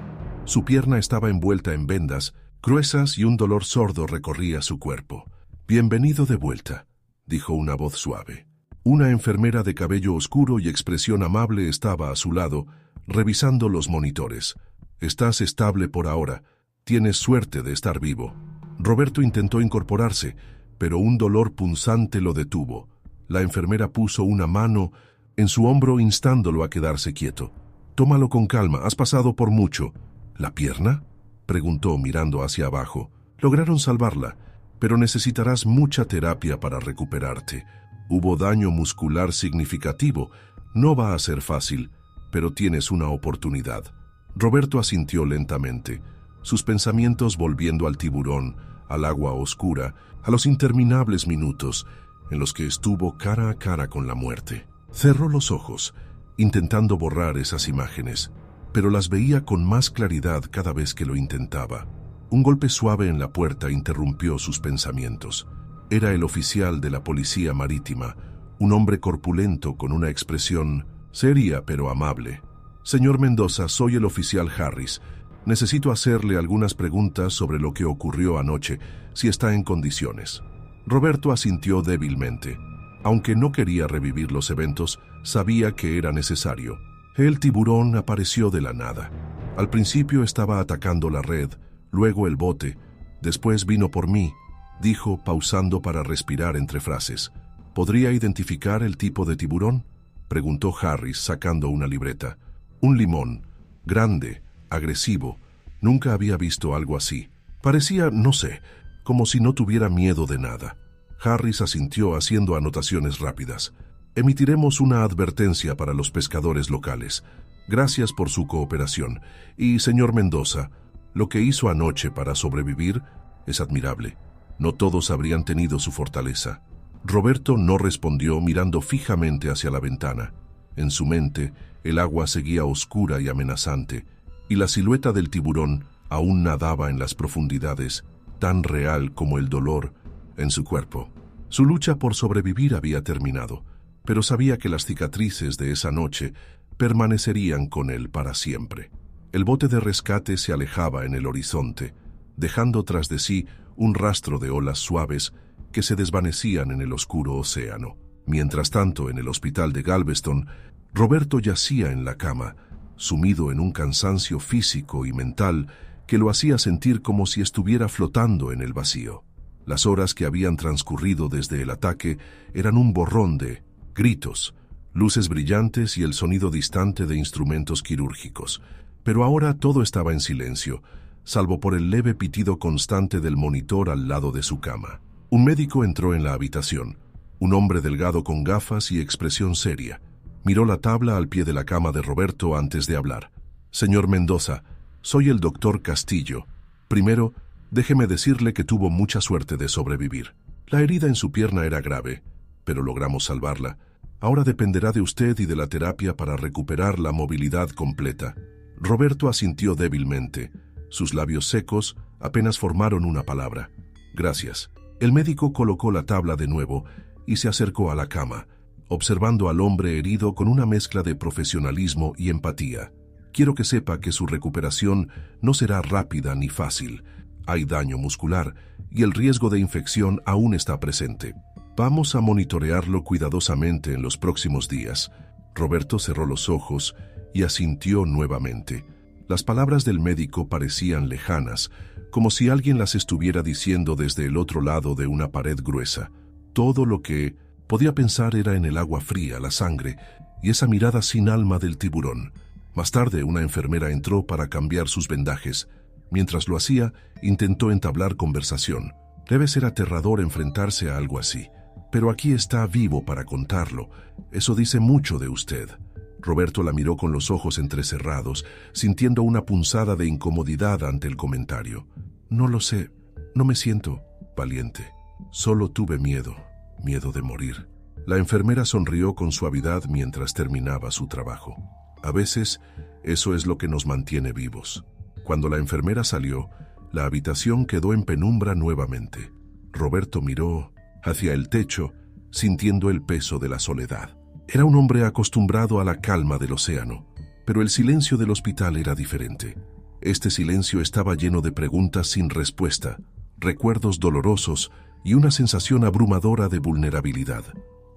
Su pierna estaba envuelta en vendas gruesas y un dolor sordo recorría su cuerpo. «Bienvenido de vuelta», dijo una voz suave. Una enfermera de cabello oscuro y expresión amable estaba a su lado, revisando los monitores. «Estás estable por ahora. Tienes suerte de estar vivo». Roberto intentó incorporarse, pero un dolor punzante lo detuvo. La enfermera puso una mano en su hombro instándolo a quedarse quieto. «Tómalo con calma, has pasado por mucho». «¿La pierna?», preguntó mirando hacia abajo. «Lograron salvarla, pero necesitarás mucha terapia para recuperarte. Hubo daño muscular significativo. No va a ser fácil, pero tienes una oportunidad». Roberto asintió lentamente, sus pensamientos volviendo al tiburón, al agua oscura, a los interminables minutos en los que estuvo cara a cara con la muerte. Cerró los ojos, intentando borrar esas imágenes, pero las veía con más claridad cada vez que lo intentaba. Un golpe suave en la puerta interrumpió sus pensamientos. Era el oficial de la policía marítima, un hombre corpulento con una expresión seria pero amable. «Señor Mendoza, soy el oficial Harris. Necesito hacerle algunas preguntas sobre lo que ocurrió anoche, si está en condiciones». Roberto asintió débilmente. Aunque no quería revivir los eventos, sabía que era necesario. El tiburón apareció de la nada. Al principio estaba atacando la red, luego el bote, después vino por mí, dijo pausando para respirar entre frases. «¿Podría identificar el tipo de tiburón?», preguntó Harris sacando una libreta. «Un limón, grande, agresivo. Nunca había visto algo así. Parecía, no sé, como si no tuviera miedo de nada». Harris asintió haciendo anotaciones rápidas. «Emitiremos una advertencia para los pescadores locales. Gracias por su cooperación. Y, señor Mendoza, lo que hizo anoche para sobrevivir es admirable. No todos habrían tenido su fortaleza». Roberto no respondió mirando fijamente hacia la ventana. En su mente, el agua seguía oscura y amenazante, y la silueta del tiburón aún nadaba en las profundidades, tan real como el dolor en su cuerpo. Su lucha por sobrevivir había terminado, pero sabía que las cicatrices de esa noche permanecerían con él para siempre. El bote de rescate se alejaba en el horizonte, dejando tras de sí un rastro de olas suaves que se desvanecían en el oscuro océano. Mientras tanto, en el hospital de Galveston, Roberto yacía en la cama, sumido en un cansancio físico y mental que lo hacía sentir como si estuviera flotando en el vacío. Las horas que habían transcurrido desde el ataque eran un borrón de gritos, luces brillantes y el sonido distante de instrumentos quirúrgicos. Pero ahora todo estaba en silencio, salvo por el leve pitido constante del monitor al lado de su cama. Un médico entró en la habitación, un hombre delgado con gafas y expresión seria. Miró la tabla al pie de la cama de Roberto antes de hablar. «Señor Mendoza, Soy el doctor Castillo. Primero, déjeme decirle que tuvo mucha suerte de sobrevivir. La herida en su pierna era grave, pero logramos salvarla. Ahora dependerá de usted y de la terapia para recuperar la movilidad completa. Roberto asintió débilmente. Sus labios secos apenas formaron una palabra. Gracias. El médico colocó la tabla de nuevo y se acercó a la cama, observando al hombre herido con una mezcla de profesionalismo y empatía. Quiero que sepa que su recuperación no será rápida ni fácil. Hay daño muscular y el riesgo de infección aún está presente. Vamos a monitorearlo cuidadosamente en los próximos días. Roberto cerró los ojos y asintió nuevamente. Las palabras del médico parecían lejanas, como si alguien las estuviera diciendo desde el otro lado de una pared gruesa. Todo lo que podía pensar era en el agua fría, la sangre y esa mirada sin alma del tiburón. Más tarde, una enfermera entró para cambiar sus vendajes. Mientras lo hacía, intentó entablar conversación. Debe ser aterrador enfrentarse a algo así, pero aquí está vivo para contarlo. Eso dice mucho de usted. Roberto la miró con los ojos entrecerrados, sintiendo una punzada de incomodidad ante el comentario. No lo sé, no me siento valiente. Solo tuve miedo de morir. La enfermera sonrió con suavidad mientras terminaba su trabajo. A veces, eso es lo que nos mantiene vivos. Cuando la enfermera salió, la habitación quedó en penumbra nuevamente. Roberto miró hacia el techo, sintiendo el peso de la soledad. Era un hombre acostumbrado a la calma del océano, pero el silencio del hospital era diferente. Este silencio estaba lleno de preguntas sin respuesta, recuerdos dolorosos y una sensación abrumadora de vulnerabilidad.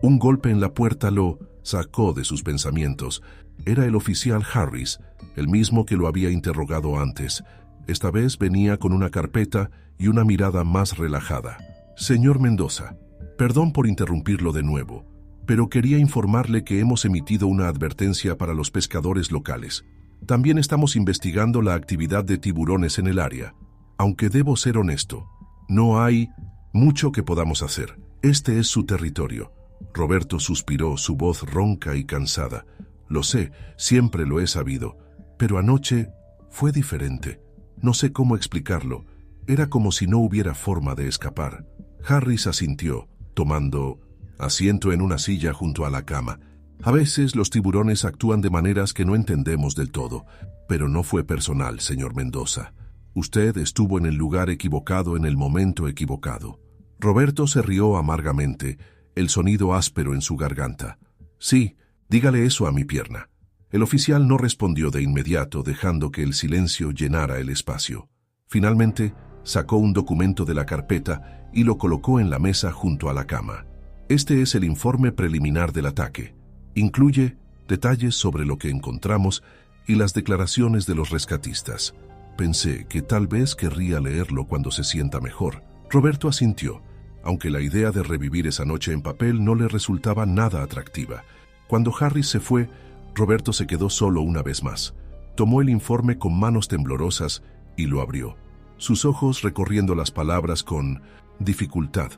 Un golpe en la puerta lo sacó de sus pensamientos. Era el oficial Harris, el mismo que lo había interrogado antes. Esta vez venía con una carpeta y una mirada más relajada. Señor Mendoza, perdón por interrumpirlo de nuevo, pero quería informarle que hemos emitido una advertencia para los pescadores locales. También estamos investigando la actividad de tiburones en el área. Aunque debo ser honesto, no hay mucho que podamos hacer. Este es su territorio. Roberto suspiró, su voz ronca y cansada. Lo sé, siempre lo he sabido, pero anoche fue diferente. No sé cómo explicarlo. Era como si no hubiera forma de escapar. Harris asintió, tomando asiento en una silla junto a la cama. A veces los tiburones actúan de maneras que no entendemos del todo, pero no fue personal, señor Mendoza. Usted estuvo en el lugar equivocado en el momento equivocado. Roberto se rió amargamente, el sonido áspero en su garganta. Sí, dígale eso a mi pierna. El oficial no respondió de inmediato, dejando que el silencio llenara el espacio. Finalmente, sacó un documento de la carpeta y lo colocó en la mesa junto a la cama. Este es el informe preliminar del ataque. Incluye detalles sobre lo que encontramos y las declaraciones de los rescatistas. Pensé que tal vez querría leerlo cuando se sienta mejor. Roberto asintió, aunque la idea de revivir esa noche en papel no le resultaba nada atractiva. Cuando Harris se fue, Roberto se quedó solo una vez más. Tomó el informe con manos temblorosas y lo abrió, sus ojos recorriendo las palabras con dificultad.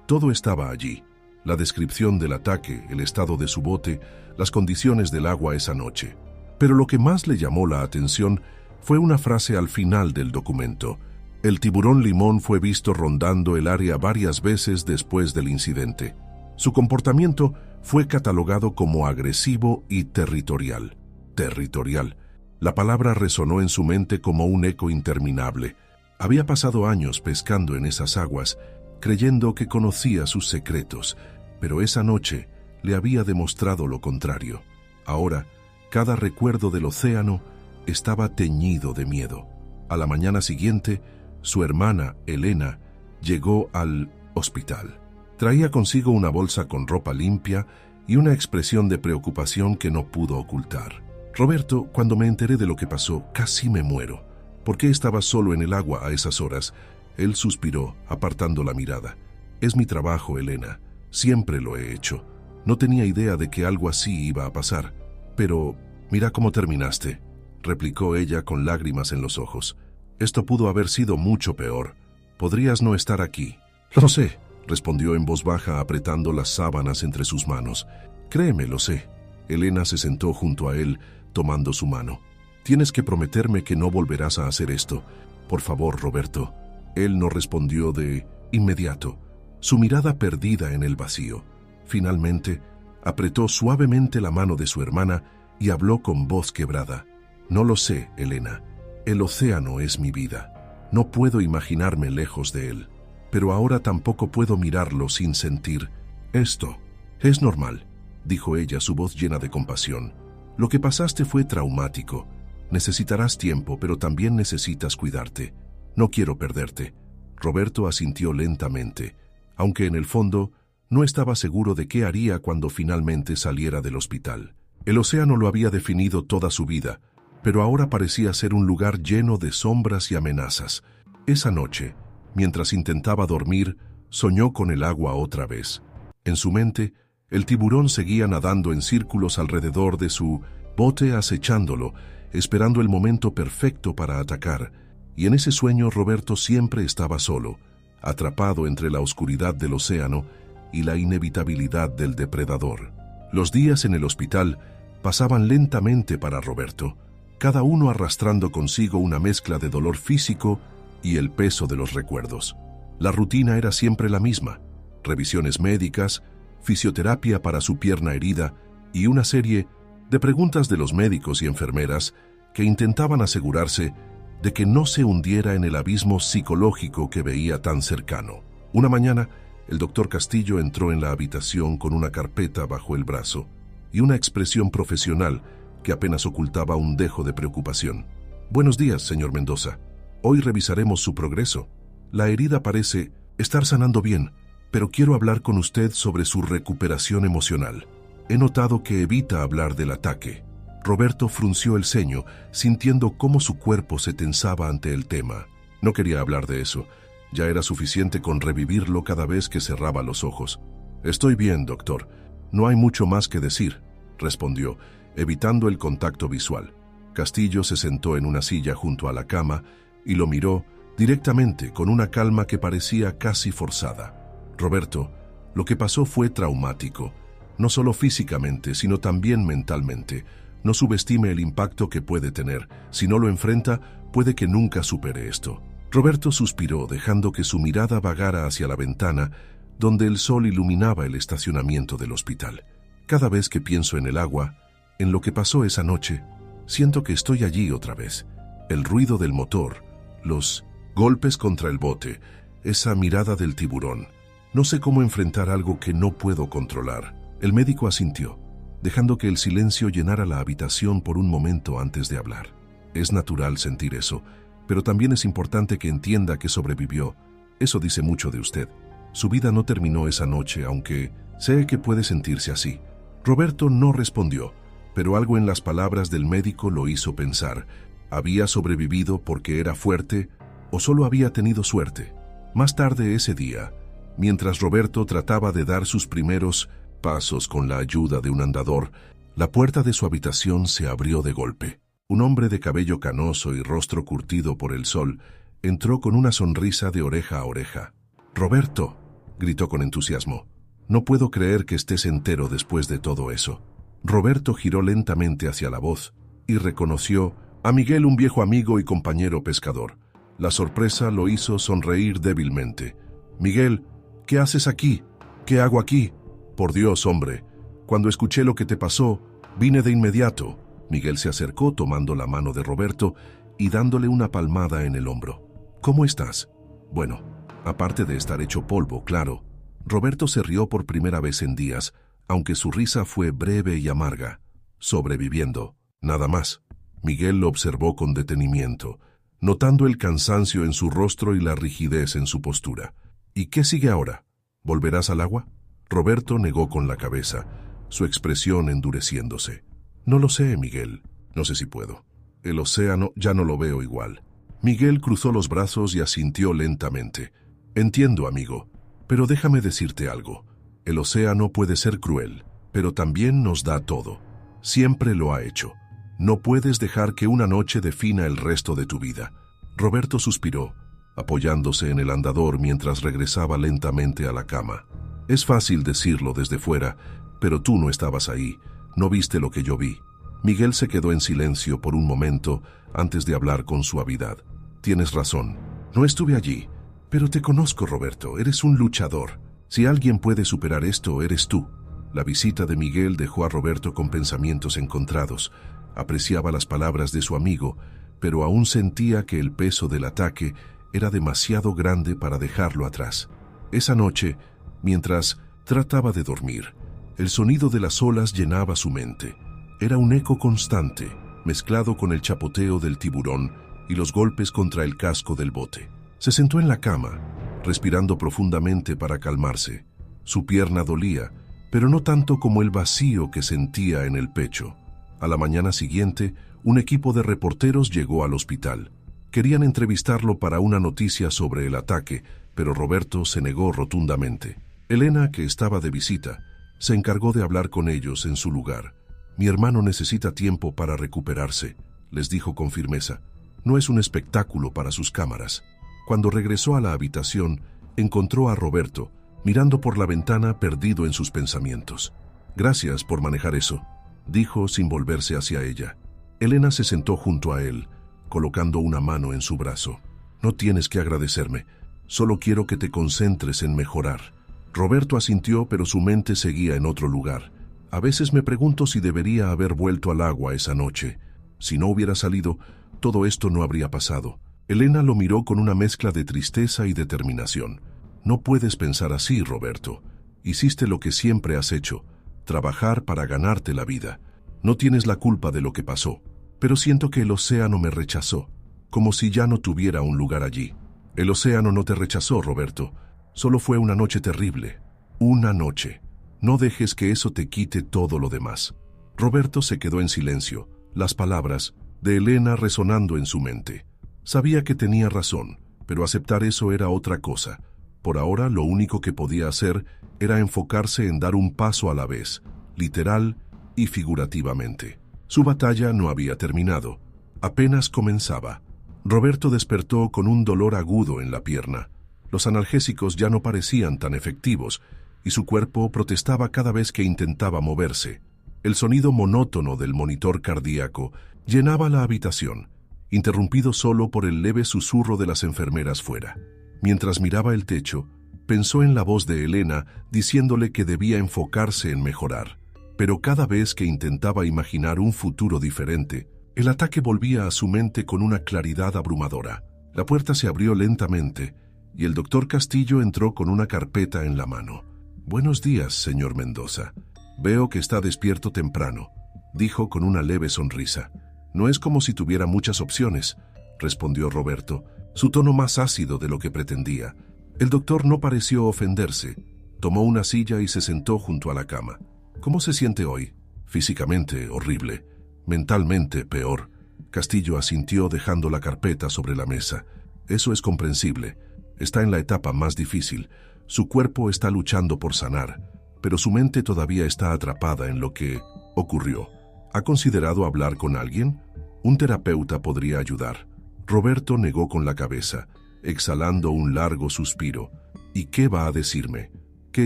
Todo estaba allí: la descripción del ataque, el estado de su bote, las condiciones del agua esa noche. Pero lo que más le llamó la atención fue una frase al final del documento. El tiburón limón fue visto rondando el área varias veces después del incidente. Su comportamiento fue catalogado como agresivo y territorial. Territorial. La palabra resonó en su mente como un eco interminable. Había pasado años pescando en esas aguas, creyendo que conocía sus secretos, pero esa noche le había demostrado lo contrario. Ahora, cada recuerdo del océano estaba teñido de miedo. A la mañana siguiente, su hermana, Elena, llegó al hospital. Traía consigo una bolsa con ropa limpia y una expresión de preocupación que no pudo ocultar. Roberto, cuando me enteré de lo que pasó, casi me muero. ¿Por qué estaba solo en el agua a esas horas? Él suspiró, apartando la mirada. Es mi trabajo, Elena. Siempre lo he hecho. No tenía idea de que algo así iba a pasar. Pero, mira cómo terminaste, replicó ella con lágrimas en los ojos. Esto pudo haber sido mucho peor. Podrías no estar aquí. Lo sé, respondió en voz baja, apretando las sábanas entre sus manos. Créeme, lo sé. Elena se sentó junto a él, tomando su mano. Tienes que prometerme que no volverás a hacer esto. Por favor, Roberto. Él no respondió de inmediato, su mirada perdida en el vacío. Finalmente, apretó suavemente la mano de su hermana y habló con voz quebrada. No lo sé, Elena. El océano es mi vida. No puedo imaginarme lejos de él. Pero ahora tampoco puedo mirarlo sin sentir esto. Es normal, dijo ella, su voz llena de compasión. Lo que pasaste fue traumático. Necesitarás tiempo, pero también necesitas cuidarte. No quiero perderte. Roberto asintió lentamente, aunque en el fondo no estaba seguro de qué haría cuando finalmente saliera del hospital. El océano lo había definido toda su vida, pero ahora parecía ser un lugar lleno de sombras y amenazas. Esa noche, mientras intentaba dormir, soñó con el agua otra vez. En su mente, el tiburón seguía nadando en círculos alrededor de su bote, acechándolo, esperando el momento perfecto para atacar, y en ese sueño Roberto siempre estaba solo, atrapado entre la oscuridad del océano y la inevitabilidad del depredador. Los días en el hospital pasaban lentamente para Roberto, cada uno arrastrando consigo una mezcla de dolor físico y el peso de los recuerdos. La rutina era siempre la misma: revisiones médicas, fisioterapia para su pierna herida y una serie de preguntas de los médicos y enfermeras que intentaban asegurarse de que no se hundiera en el abismo psicológico que veía tan cercano. Una mañana, el doctor Castillo entró en la habitación con una carpeta bajo el brazo y una expresión profesional que apenas ocultaba un dejo de preocupación. «Buenos días, señor Mendoza. Hoy revisaremos su progreso. La herida parece estar sanando bien, pero quiero hablar con usted sobre su recuperación emocional. He notado que evita hablar del ataque». Roberto frunció el ceño, sintiendo cómo su cuerpo se tensaba ante el tema. No quería hablar de eso. Ya era suficiente con revivirlo cada vez que cerraba los ojos. «Estoy bien, doctor. No hay mucho más que decir», respondió, evitando el contacto visual. Castillo se sentó en una silla junto a la cama y lo miró directamente con una calma que parecía casi forzada. «Roberto, lo que pasó fue traumático, no solo físicamente, sino también mentalmente. No subestime el impacto que puede tener. Si no lo enfrenta, puede que nunca supere esto». Roberto suspiró, dejando que su mirada vagara hacia la ventana, donde el sol iluminaba el estacionamiento del hospital. «Cada vez que pienso en el agua, en lo que pasó esa noche, siento que estoy allí otra vez. El ruido del motor, los golpes contra el bote, esa mirada del tiburón. No sé cómo enfrentar algo que no puedo controlar». El médico asintió, dejando que el silencio llenara la habitación por un momento antes de hablar. «Es natural sentir eso, pero también es importante que entienda que sobrevivió. Eso dice mucho de usted. Su vida no terminó esa noche, aunque sé que puede sentirse así». Roberto no respondió, pero algo en las palabras del médico lo hizo pensar. ¿Había sobrevivido porque era fuerte o solo había tenido suerte? Más tarde ese día, mientras Roberto trataba de dar sus primeros pasos con la ayuda de un andador, la puerta de su habitación se abrió de golpe. Un hombre de cabello canoso y rostro curtido por el sol entró con una sonrisa de oreja a oreja. «Roberto», gritó con entusiasmo, «no puedo creer que estés entero después de todo eso». Roberto giró lentamente hacia la voz y reconoció a Miguel, un viejo amigo y compañero pescador. La sorpresa lo hizo sonreír débilmente. «Miguel, ¿qué haces aquí? ¿Qué hago aquí?» «Por Dios, hombre, cuando escuché lo que te pasó, vine de inmediato». Miguel se acercó tomando la mano de Roberto y dándole una palmada en el hombro. «¿Cómo estás?» «Bueno, aparte de estar hecho polvo, claro». Roberto se rió por primera vez en días, aunque su risa fue breve y amarga. «Sobreviviendo, nada más». Miguel lo observó con detenimiento, notando el cansancio en su rostro y la rigidez en su postura. «¿Y qué sigue ahora? ¿Volverás al agua?» Roberto negó con la cabeza, su expresión endureciéndose. «No lo sé, Miguel. No sé si puedo. El océano ya no lo veo igual». Miguel cruzó los brazos y asintió lentamente. «Entiendo, amigo, pero déjame decirte algo. El océano puede ser cruel, pero también nos da todo. Siempre lo ha hecho. No puedes dejar que una noche defina el resto de tu vida». Roberto suspiró, apoyándose en el andador mientras regresaba lentamente a la cama. «Es fácil decirlo desde fuera, pero tú no estabas ahí. No viste lo que yo vi». Miguel se quedó en silencio por un momento antes de hablar con suavidad. Tienes razón. No estuve allí. Pero te conozco, Roberto. Eres un luchador. Si alguien puede superar esto, eres tú. La visita de Miguel dejó a Roberto con pensamientos encontrados. Apreciaba las palabras de su amigo, pero aún sentía que el peso del ataque era demasiado grande para dejarlo atrás. Esa noche, mientras trataba de dormir, el sonido de las olas llenaba su mente. Era un eco constante, mezclado con el chapoteo del tiburón y los golpes contra el casco del bote. Se sentó en la cama, respirando profundamente para calmarse. Su pierna dolía, pero no tanto como el vacío que sentía en el pecho. A la mañana siguiente, un equipo de reporteros llegó al hospital. Querían entrevistarlo para una noticia sobre el ataque, pero Roberto se negó rotundamente. Elena, que estaba de visita, se encargó de hablar con ellos en su lugar. Mi hermano necesita tiempo para recuperarse, les dijo con firmeza. No es un espectáculo para sus cámaras. Cuando regresó a la habitación, encontró a Roberto, mirando por la ventana perdido en sus pensamientos. Gracias por manejar eso, dijo sin volverse hacia ella. Elena se sentó junto a él, colocando una mano en su brazo. No tienes que agradecerme, solo quiero que te concentres en mejorar. Roberto asintió, pero su mente seguía en otro lugar. A veces me pregunto si debería haber vuelto al agua esa noche. Si no hubiera salido, todo esto no habría pasado. Elena lo miró con una mezcla de tristeza y determinación. No puedes pensar así, Roberto. Hiciste lo que siempre has hecho, trabajar para ganarte la vida. No tienes la culpa de lo que pasó, pero siento que el océano me rechazó, como si ya no tuviera un lugar allí. El océano no te rechazó, Roberto. Solo fue una noche terrible. Una noche. No dejes que eso te quite todo lo demás. Roberto se quedó en silencio, las palabras de Elena resonando en su mente. Sabía que tenía razón, pero aceptar eso era otra cosa. Por ahora, lo único que podía hacer era enfocarse en dar un paso a la vez, literal y figurativamente. Su batalla no había terminado. Apenas comenzaba. Roberto despertó con un dolor agudo en la pierna. Los analgésicos ya no parecían tan efectivos, y su cuerpo protestaba cada vez que intentaba moverse. El sonido monótono del monitor cardíaco llenaba la habitación, interrumpido solo por el leve susurro de las enfermeras fuera. Mientras miraba el techo, pensó en la voz de Elena diciéndole que debía enfocarse en mejorar. Pero cada vez que intentaba imaginar un futuro diferente, el ataque volvía a su mente con una claridad abrumadora. La puerta se abrió lentamente y el doctor Castillo entró con una carpeta en la mano. «Buenos días, señor Mendoza. Veo que está despierto temprano», dijo con una leve sonrisa. «No es como si tuviera muchas opciones», respondió Roberto, su tono más ácido de lo que pretendía. El doctor no pareció ofenderse. Tomó una silla y se sentó junto a la cama. «¿Cómo se siente hoy?» «Físicamente horrible. Mentalmente peor». Castillo asintió dejando la carpeta sobre la mesa. «Eso es comprensible. Está en la etapa más difícil. Su cuerpo está luchando por sanar, pero su mente todavía está atrapada en lo que ocurrió. ¿Ha considerado hablar con alguien? Un terapeuta podría ayudar». Roberto negó con la cabeza, exhalando un largo suspiro. «¿Y qué va a decirme? Que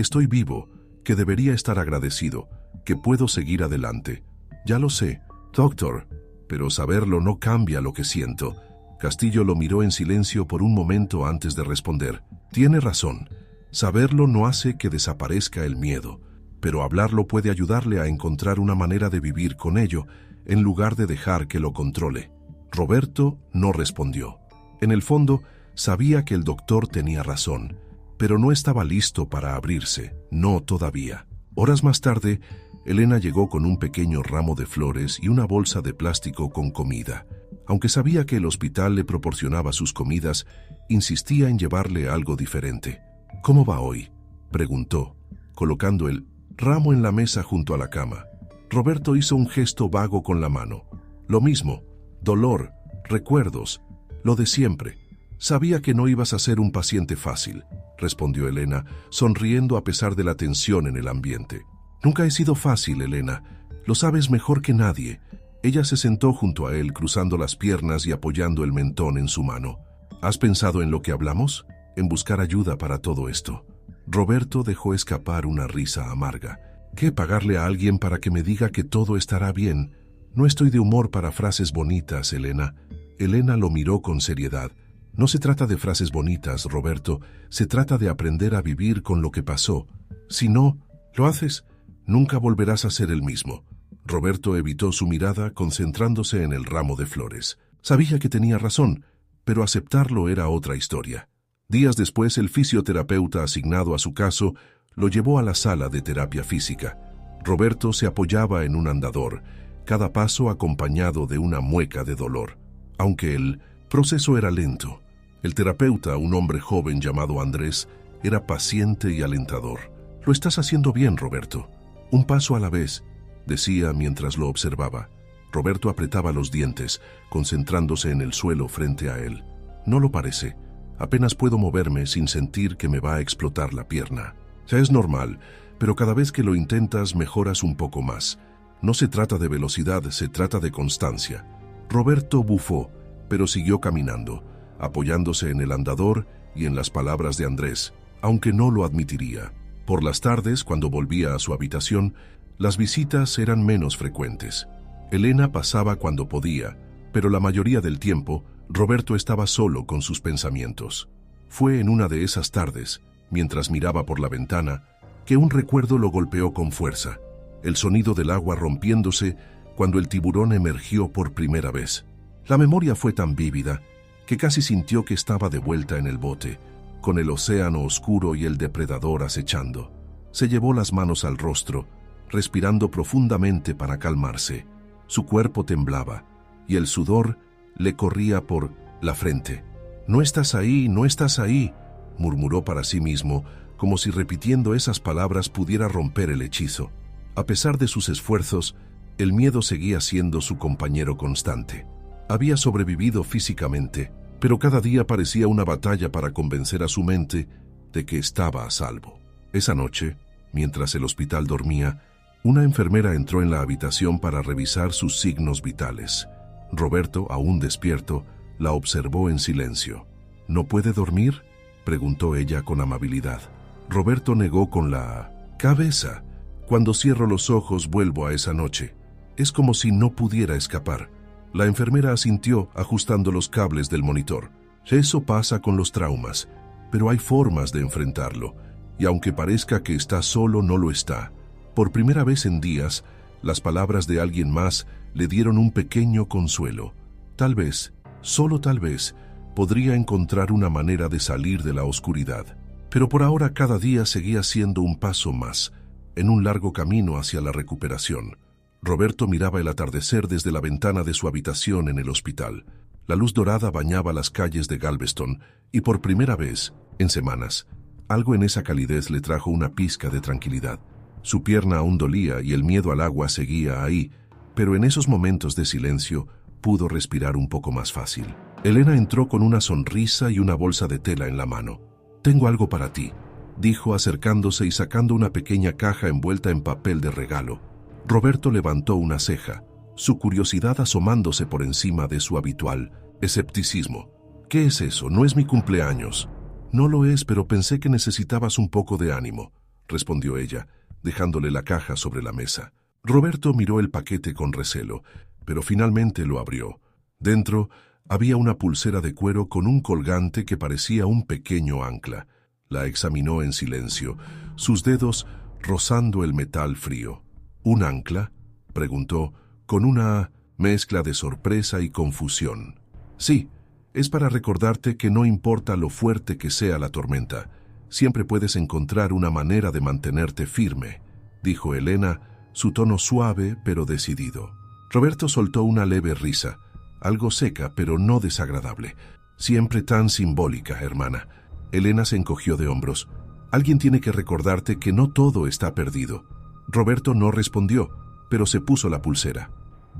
estoy vivo, que debería estar agradecido, que puedo seguir adelante». «Ya lo sé, doctor, pero saberlo no cambia lo que siento». Castillo lo miró en silencio por un momento antes de responder. «Tiene razón. Saberlo no hace que desaparezca el miedo, pero hablarlo puede ayudarle a encontrar una manera de vivir con ello, en lugar de dejar que lo controle». Roberto no respondió. En el fondo, sabía que el doctor tenía razón, pero no estaba listo para abrirse, no todavía. Horas más tarde, Elena llegó con un pequeño ramo de flores y una bolsa de plástico con comida. Aunque sabía que el hospital le proporcionaba sus comidas, insistía en llevarle algo diferente. «¿Cómo va hoy?», preguntó, colocando el ramo en la mesa junto a la cama. Roberto hizo un gesto vago con la mano. «Lo mismo, dolor, recuerdos, lo de siempre. Sabía que no ibas a ser un paciente fácil», respondió Elena, sonriendo a pesar de la tensión en el ambiente. «Nunca he sido fácil, Elena. Lo sabes mejor que nadie». Ella se sentó junto a él, cruzando las piernas y apoyando el mentón en su mano. «¿Has pensado en lo que hablamos? En buscar ayuda para todo esto». Roberto dejó escapar una risa amarga. «¿Qué, pagarle a alguien para que me diga que todo estará bien? No estoy de humor para frases bonitas, Elena. Elena lo miró con seriedad. No se trata de frases bonitas, Roberto. Se trata de aprender a vivir con lo que pasó. Si no lo haces, nunca volverás a ser el mismo. Roberto evitó su mirada, concentrándose en el ramo de flores. Sabía que tenía razón, pero aceptarlo era otra historia. Días después, el fisioterapeuta asignado a su caso lo llevó a la sala de terapia física. Roberto se apoyaba en un andador, cada paso acompañado de una mueca de dolor. Aunque el proceso era lento, el terapeuta, un hombre joven llamado Andrés, era paciente y alentador. «Lo estás haciendo bien, Roberto. Un paso a la vez», decía mientras lo observaba. Roberto apretaba los dientes, concentrándose en el suelo frente a él. «No lo parece. Apenas puedo moverme sin sentir que me va a explotar la pierna. Ya es normal, pero cada vez que lo intentas mejoras un poco más. No se trata de velocidad, se trata de constancia». Roberto bufó, pero siguió caminando, apoyándose en el andador y en las palabras de Andrés, aunque no lo admitiría. Por las tardes, cuando volvía a su habitación, las visitas eran menos frecuentes. Elena pasaba cuando podía, pero la mayoría del tiempo, Roberto estaba solo con sus pensamientos. Fue en una de esas tardes, mientras miraba por la ventana, que un recuerdo lo golpeó con fuerza. El sonido del agua rompiéndose cuando el tiburón emergió por primera vez. La memoria fue tan vívida que casi sintió que estaba de vuelta en el bote, con el océano oscuro y el depredador acechando. Se llevó las manos al rostro, respirando profundamente para calmarse. Su cuerpo temblaba y el sudor le corría por la frente. «No estás ahí, no estás ahí», murmuró para sí mismo, como si repitiendo esas palabras pudiera romper el hechizo. A pesar de sus esfuerzos, el miedo seguía siendo su compañero constante. Había sobrevivido físicamente, pero cada día parecía una batalla para convencer a su mente de que estaba a salvo. Esa noche, mientras el hospital dormía, una enfermera entró en la habitación para revisar sus signos vitales. Roberto, aún despierto, la observó en silencio. «¿No puede dormir?», preguntó ella con amabilidad. Roberto negó con la cabeza. «Cuando cierro los ojos vuelvo a esa noche. Es como si no pudiera escapar». La enfermera asintió, ajustando los cables del monitor. «Eso pasa con los traumas, pero hay formas de enfrentarlo, y aunque parezca que está solo, no lo está». Por primera vez en días, las palabras de alguien más le dieron un pequeño consuelo. Tal vez, solo tal vez, podría encontrar una manera de salir de la oscuridad. Pero por ahora cada día seguía siendo un paso más, en un largo camino hacia la recuperación. Roberto miraba el atardecer desde la ventana de su habitación en el hospital. La luz dorada bañaba las calles de Galveston y por primera vez, en semanas, algo en esa calidez le trajo una pizca de tranquilidad. Su pierna aún dolía y el miedo al agua seguía ahí, pero en esos momentos de silencio pudo respirar un poco más fácil. Elena entró con una sonrisa y una bolsa de tela en la mano. «Tengo algo para ti», dijo acercándose y sacando una pequeña caja envuelta en papel de regalo. Roberto levantó una ceja, su curiosidad asomándose por encima de su habitual escepticismo. «¿Qué es eso? No es mi cumpleaños». «No lo es, pero pensé que necesitabas un poco de ánimo», respondió ella, dejándole la caja sobre la mesa. Roberto miró el paquete con recelo, pero finalmente lo abrió. Dentro había una pulsera de cuero con un colgante que parecía un pequeño ancla. La examinó en silencio, sus dedos rozando el metal frío. «¿Un ancla?», preguntó, con una mezcla de sorpresa y confusión. «Sí, es para recordarte que no importa lo fuerte que sea la tormenta, siempre puedes encontrar una manera de mantenerte firme», dijo Elena, su tono suave pero decidido. Roberto soltó una leve risa, algo seca pero no desagradable. «Siempre tan simbólica, hermana». Elena se encogió de hombros. «Alguien tiene que recordarte que no todo está perdido». Roberto no respondió, pero se puso la pulsera.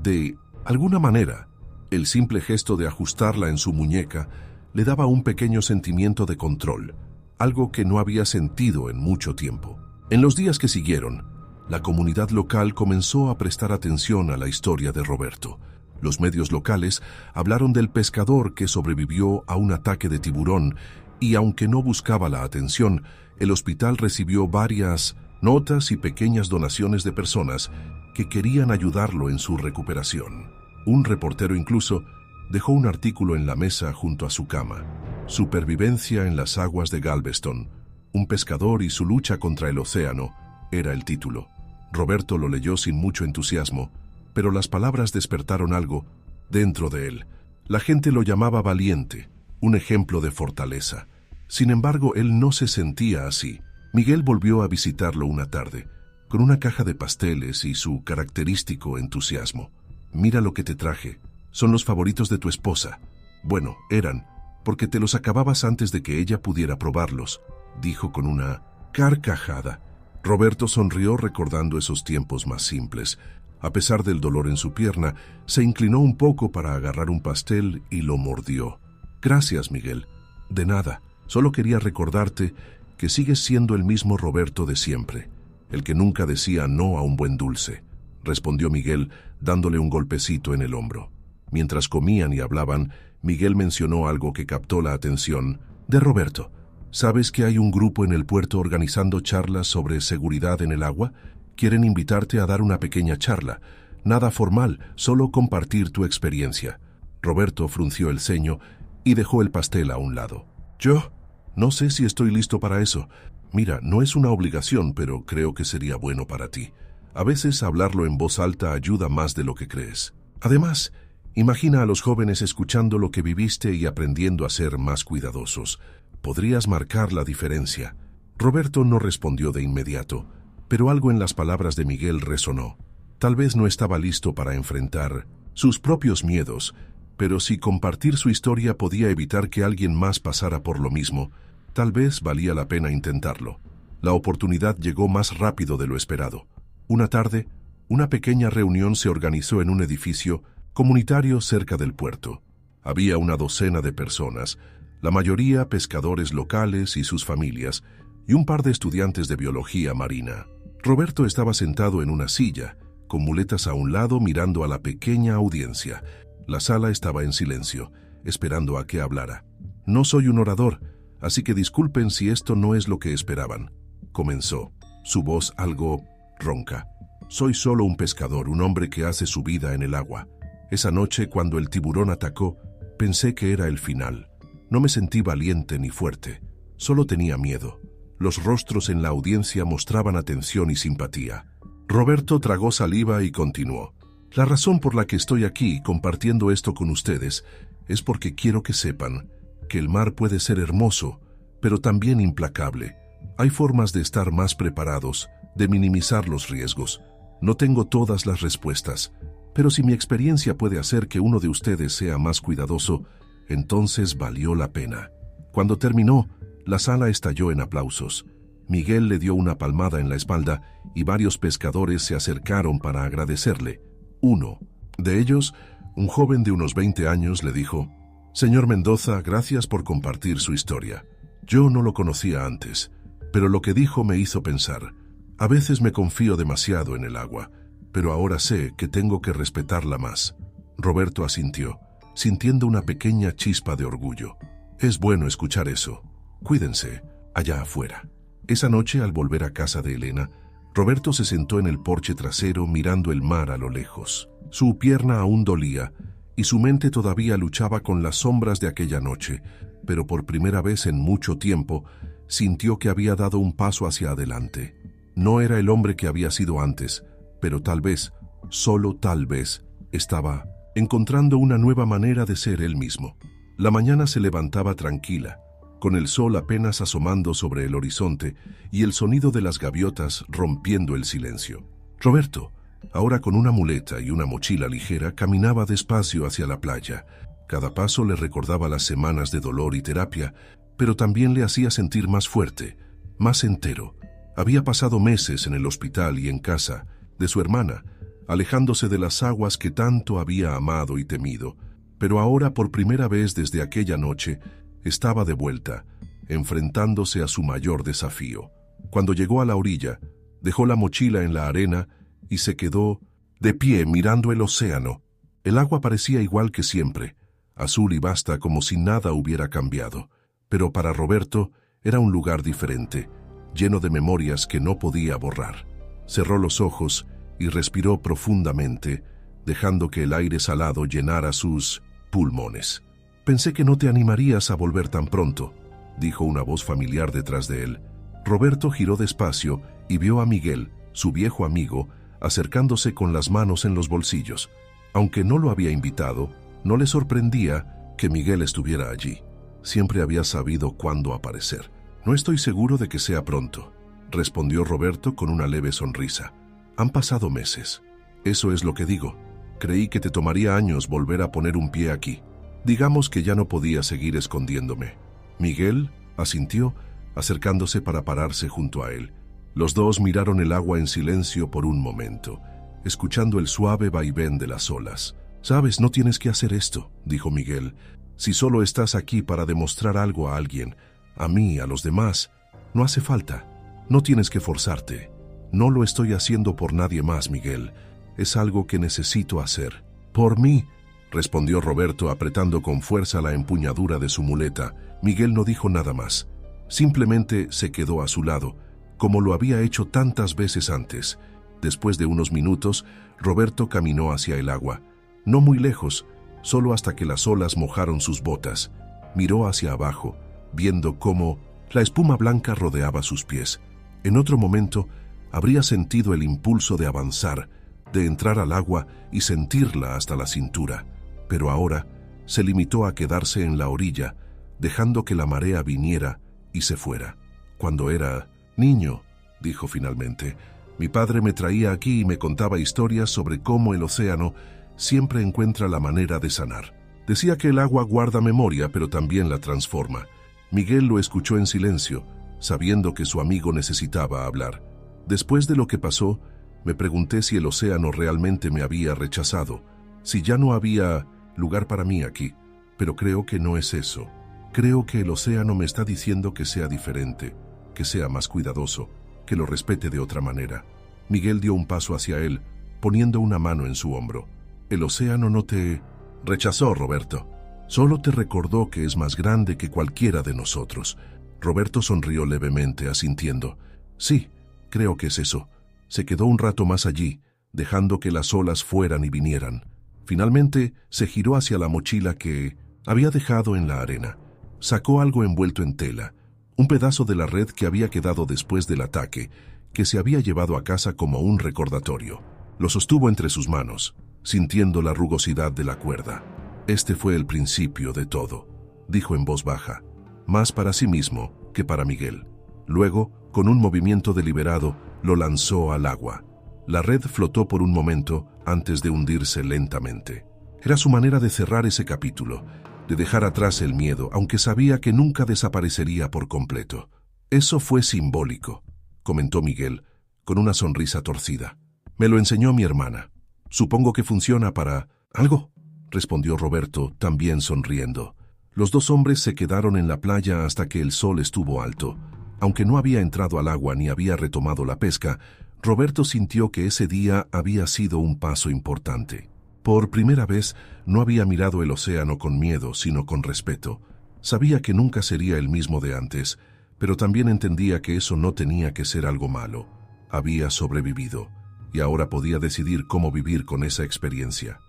De alguna manera, el simple gesto de ajustarla en su muñeca le daba un pequeño sentimiento de control, algo que no había sentido en mucho tiempo. En los días que siguieron, la comunidad local comenzó a prestar atención a la historia de Roberto. Los medios locales hablaron del pescador que sobrevivió a un ataque de tiburón y, aunque no buscaba la atención, el hospital recibió varias notas y pequeñas donaciones de personas que querían ayudarlo en su recuperación. Un reportero incluso dejó un artículo en la mesa junto a su cama. Supervivencia en las aguas de Galveston, un pescador y su lucha contra el océano, era el título. Roberto lo leyó sin mucho entusiasmo, pero las palabras despertaron algo dentro de él. La gente lo llamaba valiente, un ejemplo de fortaleza. Sin embargo, él no se sentía así. Miguel volvió a visitarlo una tarde, con una caja de pasteles y su característico entusiasmo. «Mira lo que te traje. Son los favoritos de tu esposa». «Bueno, eran, porque te los acababas antes de que ella pudiera probarlos», dijo con una carcajada. Roberto sonrió recordando esos tiempos más simples. A pesar del dolor en su pierna, se inclinó un poco para agarrar un pastel y lo mordió. «Gracias, Miguel». «De nada. Solo quería recordarte que sigues siendo el mismo Roberto de siempre, el que nunca decía no a un buen dulce», respondió Miguel, dándole un golpecito en el hombro. Mientras comían y hablaban, Miguel mencionó algo que captó la atención de Roberto. «¿Sabes que hay un grupo en el puerto organizando charlas sobre seguridad en el agua? Quieren invitarte a dar una pequeña charla. Nada formal, solo compartir tu experiencia». Roberto frunció el ceño y dejó el pastel a un lado. «¿Yo? No sé si estoy listo para eso. Mira, no es una obligación, pero creo que sería bueno para ti. A veces hablarlo en voz alta ayuda más de lo que crees. Además, imagina a los jóvenes escuchando lo que viviste y aprendiendo a ser más cuidadosos. Podrías marcar la diferencia». Roberto no respondió de inmediato, pero algo en las palabras de Miguel resonó. Tal vez no estaba listo para enfrentar sus propios miedos, pero si compartir su historia podía evitar que alguien más pasara por lo mismo, tal vez valía la pena intentarlo. La oportunidad llegó más rápido de lo esperado. Una tarde, una pequeña reunión se organizó en un edificio comunitario cerca del puerto. Había una docena de personas, la mayoría pescadores locales y sus familias, y un par de estudiantes de biología marina. Roberto estaba sentado en una silla, con muletas a un lado mirando a la pequeña audiencia. La sala estaba en silencio, esperando a que hablara. «No soy un orador, así que disculpen si esto no es lo que esperaban», comenzó, su voz algo ronca. «Soy solo un pescador, un hombre que hace su vida en el agua. Esa noche, cuando el tiburón atacó, pensé que era el final. No me sentí valiente ni fuerte, solo tenía miedo». Los rostros en la audiencia mostraban atención y simpatía. Roberto tragó saliva y continuó. «La razón por la que estoy aquí compartiendo esto con ustedes es porque quiero que sepan que el mar puede ser hermoso, pero también implacable. Hay formas de estar más preparados, de minimizar los riesgos. No tengo todas las respuestas, pero si mi experiencia puede hacer que uno de ustedes sea más cuidadoso, entonces valió la pena». Cuando terminó, la sala estalló en aplausos. Miguel le dio una palmada en la espalda y varios pescadores se acercaron para agradecerle. Uno de ellos, un joven de unos 20 años, le dijo: «Señor Mendoza, gracias por compartir su historia. Yo no lo conocía antes, pero lo que dijo me hizo pensar. A veces me confío demasiado en el agua, pero ahora sé que tengo que respetarla más». Roberto asintió, sintiendo una pequeña chispa de orgullo. «Es bueno escuchar eso. Cuídense allá afuera». Esa noche, al volver a casa de Elena, Roberto se sentó en el porche trasero mirando el mar a lo lejos. Su pierna aún dolía y su mente todavía luchaba con las sombras de aquella noche, pero por primera vez en mucho tiempo sintió que había dado un paso hacia adelante. No era el hombre que había sido antes, pero tal vez, solo tal vez, estaba encontrando una nueva manera de ser él mismo. La mañana se levantaba tranquila, con el sol apenas asomando sobre el horizonte y el sonido de las gaviotas rompiendo el silencio. Roberto, ahora con una muleta y una mochila ligera, caminaba despacio hacia la playa. Cada paso le recordaba las semanas de dolor y terapia, pero también le hacía sentir más fuerte, más entero. Había pasado meses en el hospital y en casa de su hermana, alejándose de las aguas que tanto había amado y temido, pero ahora, por primera vez desde aquella noche, estaba de vuelta, enfrentándose a su mayor desafío. Cuando llegó a la orilla, dejó la mochila en la arena y se quedó de pie mirando el océano. El agua parecía igual que siempre, azul y vasta como si nada hubiera cambiado, pero para Roberto era un lugar diferente, lleno de memorias que no podía borrar. Cerró los ojos y respiró profundamente, dejando que el aire salado llenara sus pulmones. «Pensé que no te animarías a volver tan pronto», dijo una voz familiar detrás de él. Roberto giró despacio y vio a Miguel, su viejo amigo, acercándose con las manos en los bolsillos. Aunque no lo había invitado, no le sorprendía que Miguel estuviera allí. Siempre había sabido cuándo aparecer. «No estoy seguro de que sea pronto», respondió Roberto con una leve sonrisa. «Han pasado meses». «Eso es lo que digo. Creí que te tomaría años volver a poner un pie aquí. Digamos que ya no podía seguir escondiéndome». Miguel asintió, acercándose para pararse junto a él. Los dos miraron el agua en silencio por un momento, escuchando el suave vaivén de las olas. «Sabes, no tienes que hacer esto», dijo Miguel. «Si solo estás aquí para demostrar algo a alguien, a mí, a los demás, no hace falta. No tienes que forzarte. No lo estoy haciendo por nadie más, Miguel. Es algo que necesito hacer. Por mí», respondió Roberto apretando con fuerza la empuñadura de su muleta. Miguel no dijo nada más. Simplemente se quedó a su lado, como lo había hecho tantas veces antes. Después de unos minutos, Roberto caminó hacia el agua. No muy lejos, solo hasta que las olas mojaron sus botas. Miró hacia abajo, viendo cómo la espuma blanca rodeaba sus pies. En otro momento, habría sentido el impulso de avanzar, de entrar al agua y sentirla hasta la cintura. Pero ahora se limitó a quedarse en la orilla, dejando que la marea viniera y se fuera. «Cuando era niño», dijo finalmente, «mi padre me traía aquí y me contaba historias sobre cómo el océano siempre encuentra la manera de sanar. Decía que el agua guarda memoria, pero también la transforma». Miguel lo escuchó en silencio, sabiendo que su amigo necesitaba hablar. «Después de lo que pasó, me pregunté si el océano realmente me había rechazado, si ya no había lugar para mí aquí. Pero creo que no es eso. Creo que el océano me está diciendo que sea diferente, que sea más cuidadoso, que lo respete de otra manera». Miguel dio un paso hacia él, poniendo una mano en su hombro. «El océano no te rechazó, Roberto. Solo te recordó que es más grande que cualquiera de nosotros». Roberto sonrió levemente, asintiendo. «Sí, creo que es eso». Se quedó un rato más allí, dejando que las olas fueran y vinieran. Finalmente se giró hacia la mochila que había dejado en la arena. Sacó algo envuelto en tela, un pedazo de la red que había quedado después del ataque, que se había llevado a casa como un recordatorio. Lo sostuvo entre sus manos, sintiendo la rugosidad de la cuerda. «Este fue el principio de todo», dijo en voz baja, más para sí mismo que para Miguel. Luego, con un movimiento deliberado, lo lanzó al agua. La red flotó por un momento antes de hundirse lentamente. Era su manera de cerrar ese capítulo, de dejar atrás el miedo, aunque sabía que nunca desaparecería por completo. «Eso fue simbólico», comentó Miguel, con una sonrisa torcida. «Me lo enseñó mi hermana. Supongo que funciona para algo», respondió Roberto, también sonriendo. Los dos hombres se quedaron en la playa hasta que el sol estuvo alto. Aunque no había entrado al agua ni había retomado la pesca, Roberto sintió que ese día había sido un paso importante. Por primera vez no había mirado el océano con miedo, sino con respeto. Sabía que nunca sería el mismo de antes, pero también entendía que eso no tenía que ser algo malo. Había sobrevivido, y ahora podía decidir cómo vivir con esa experiencia.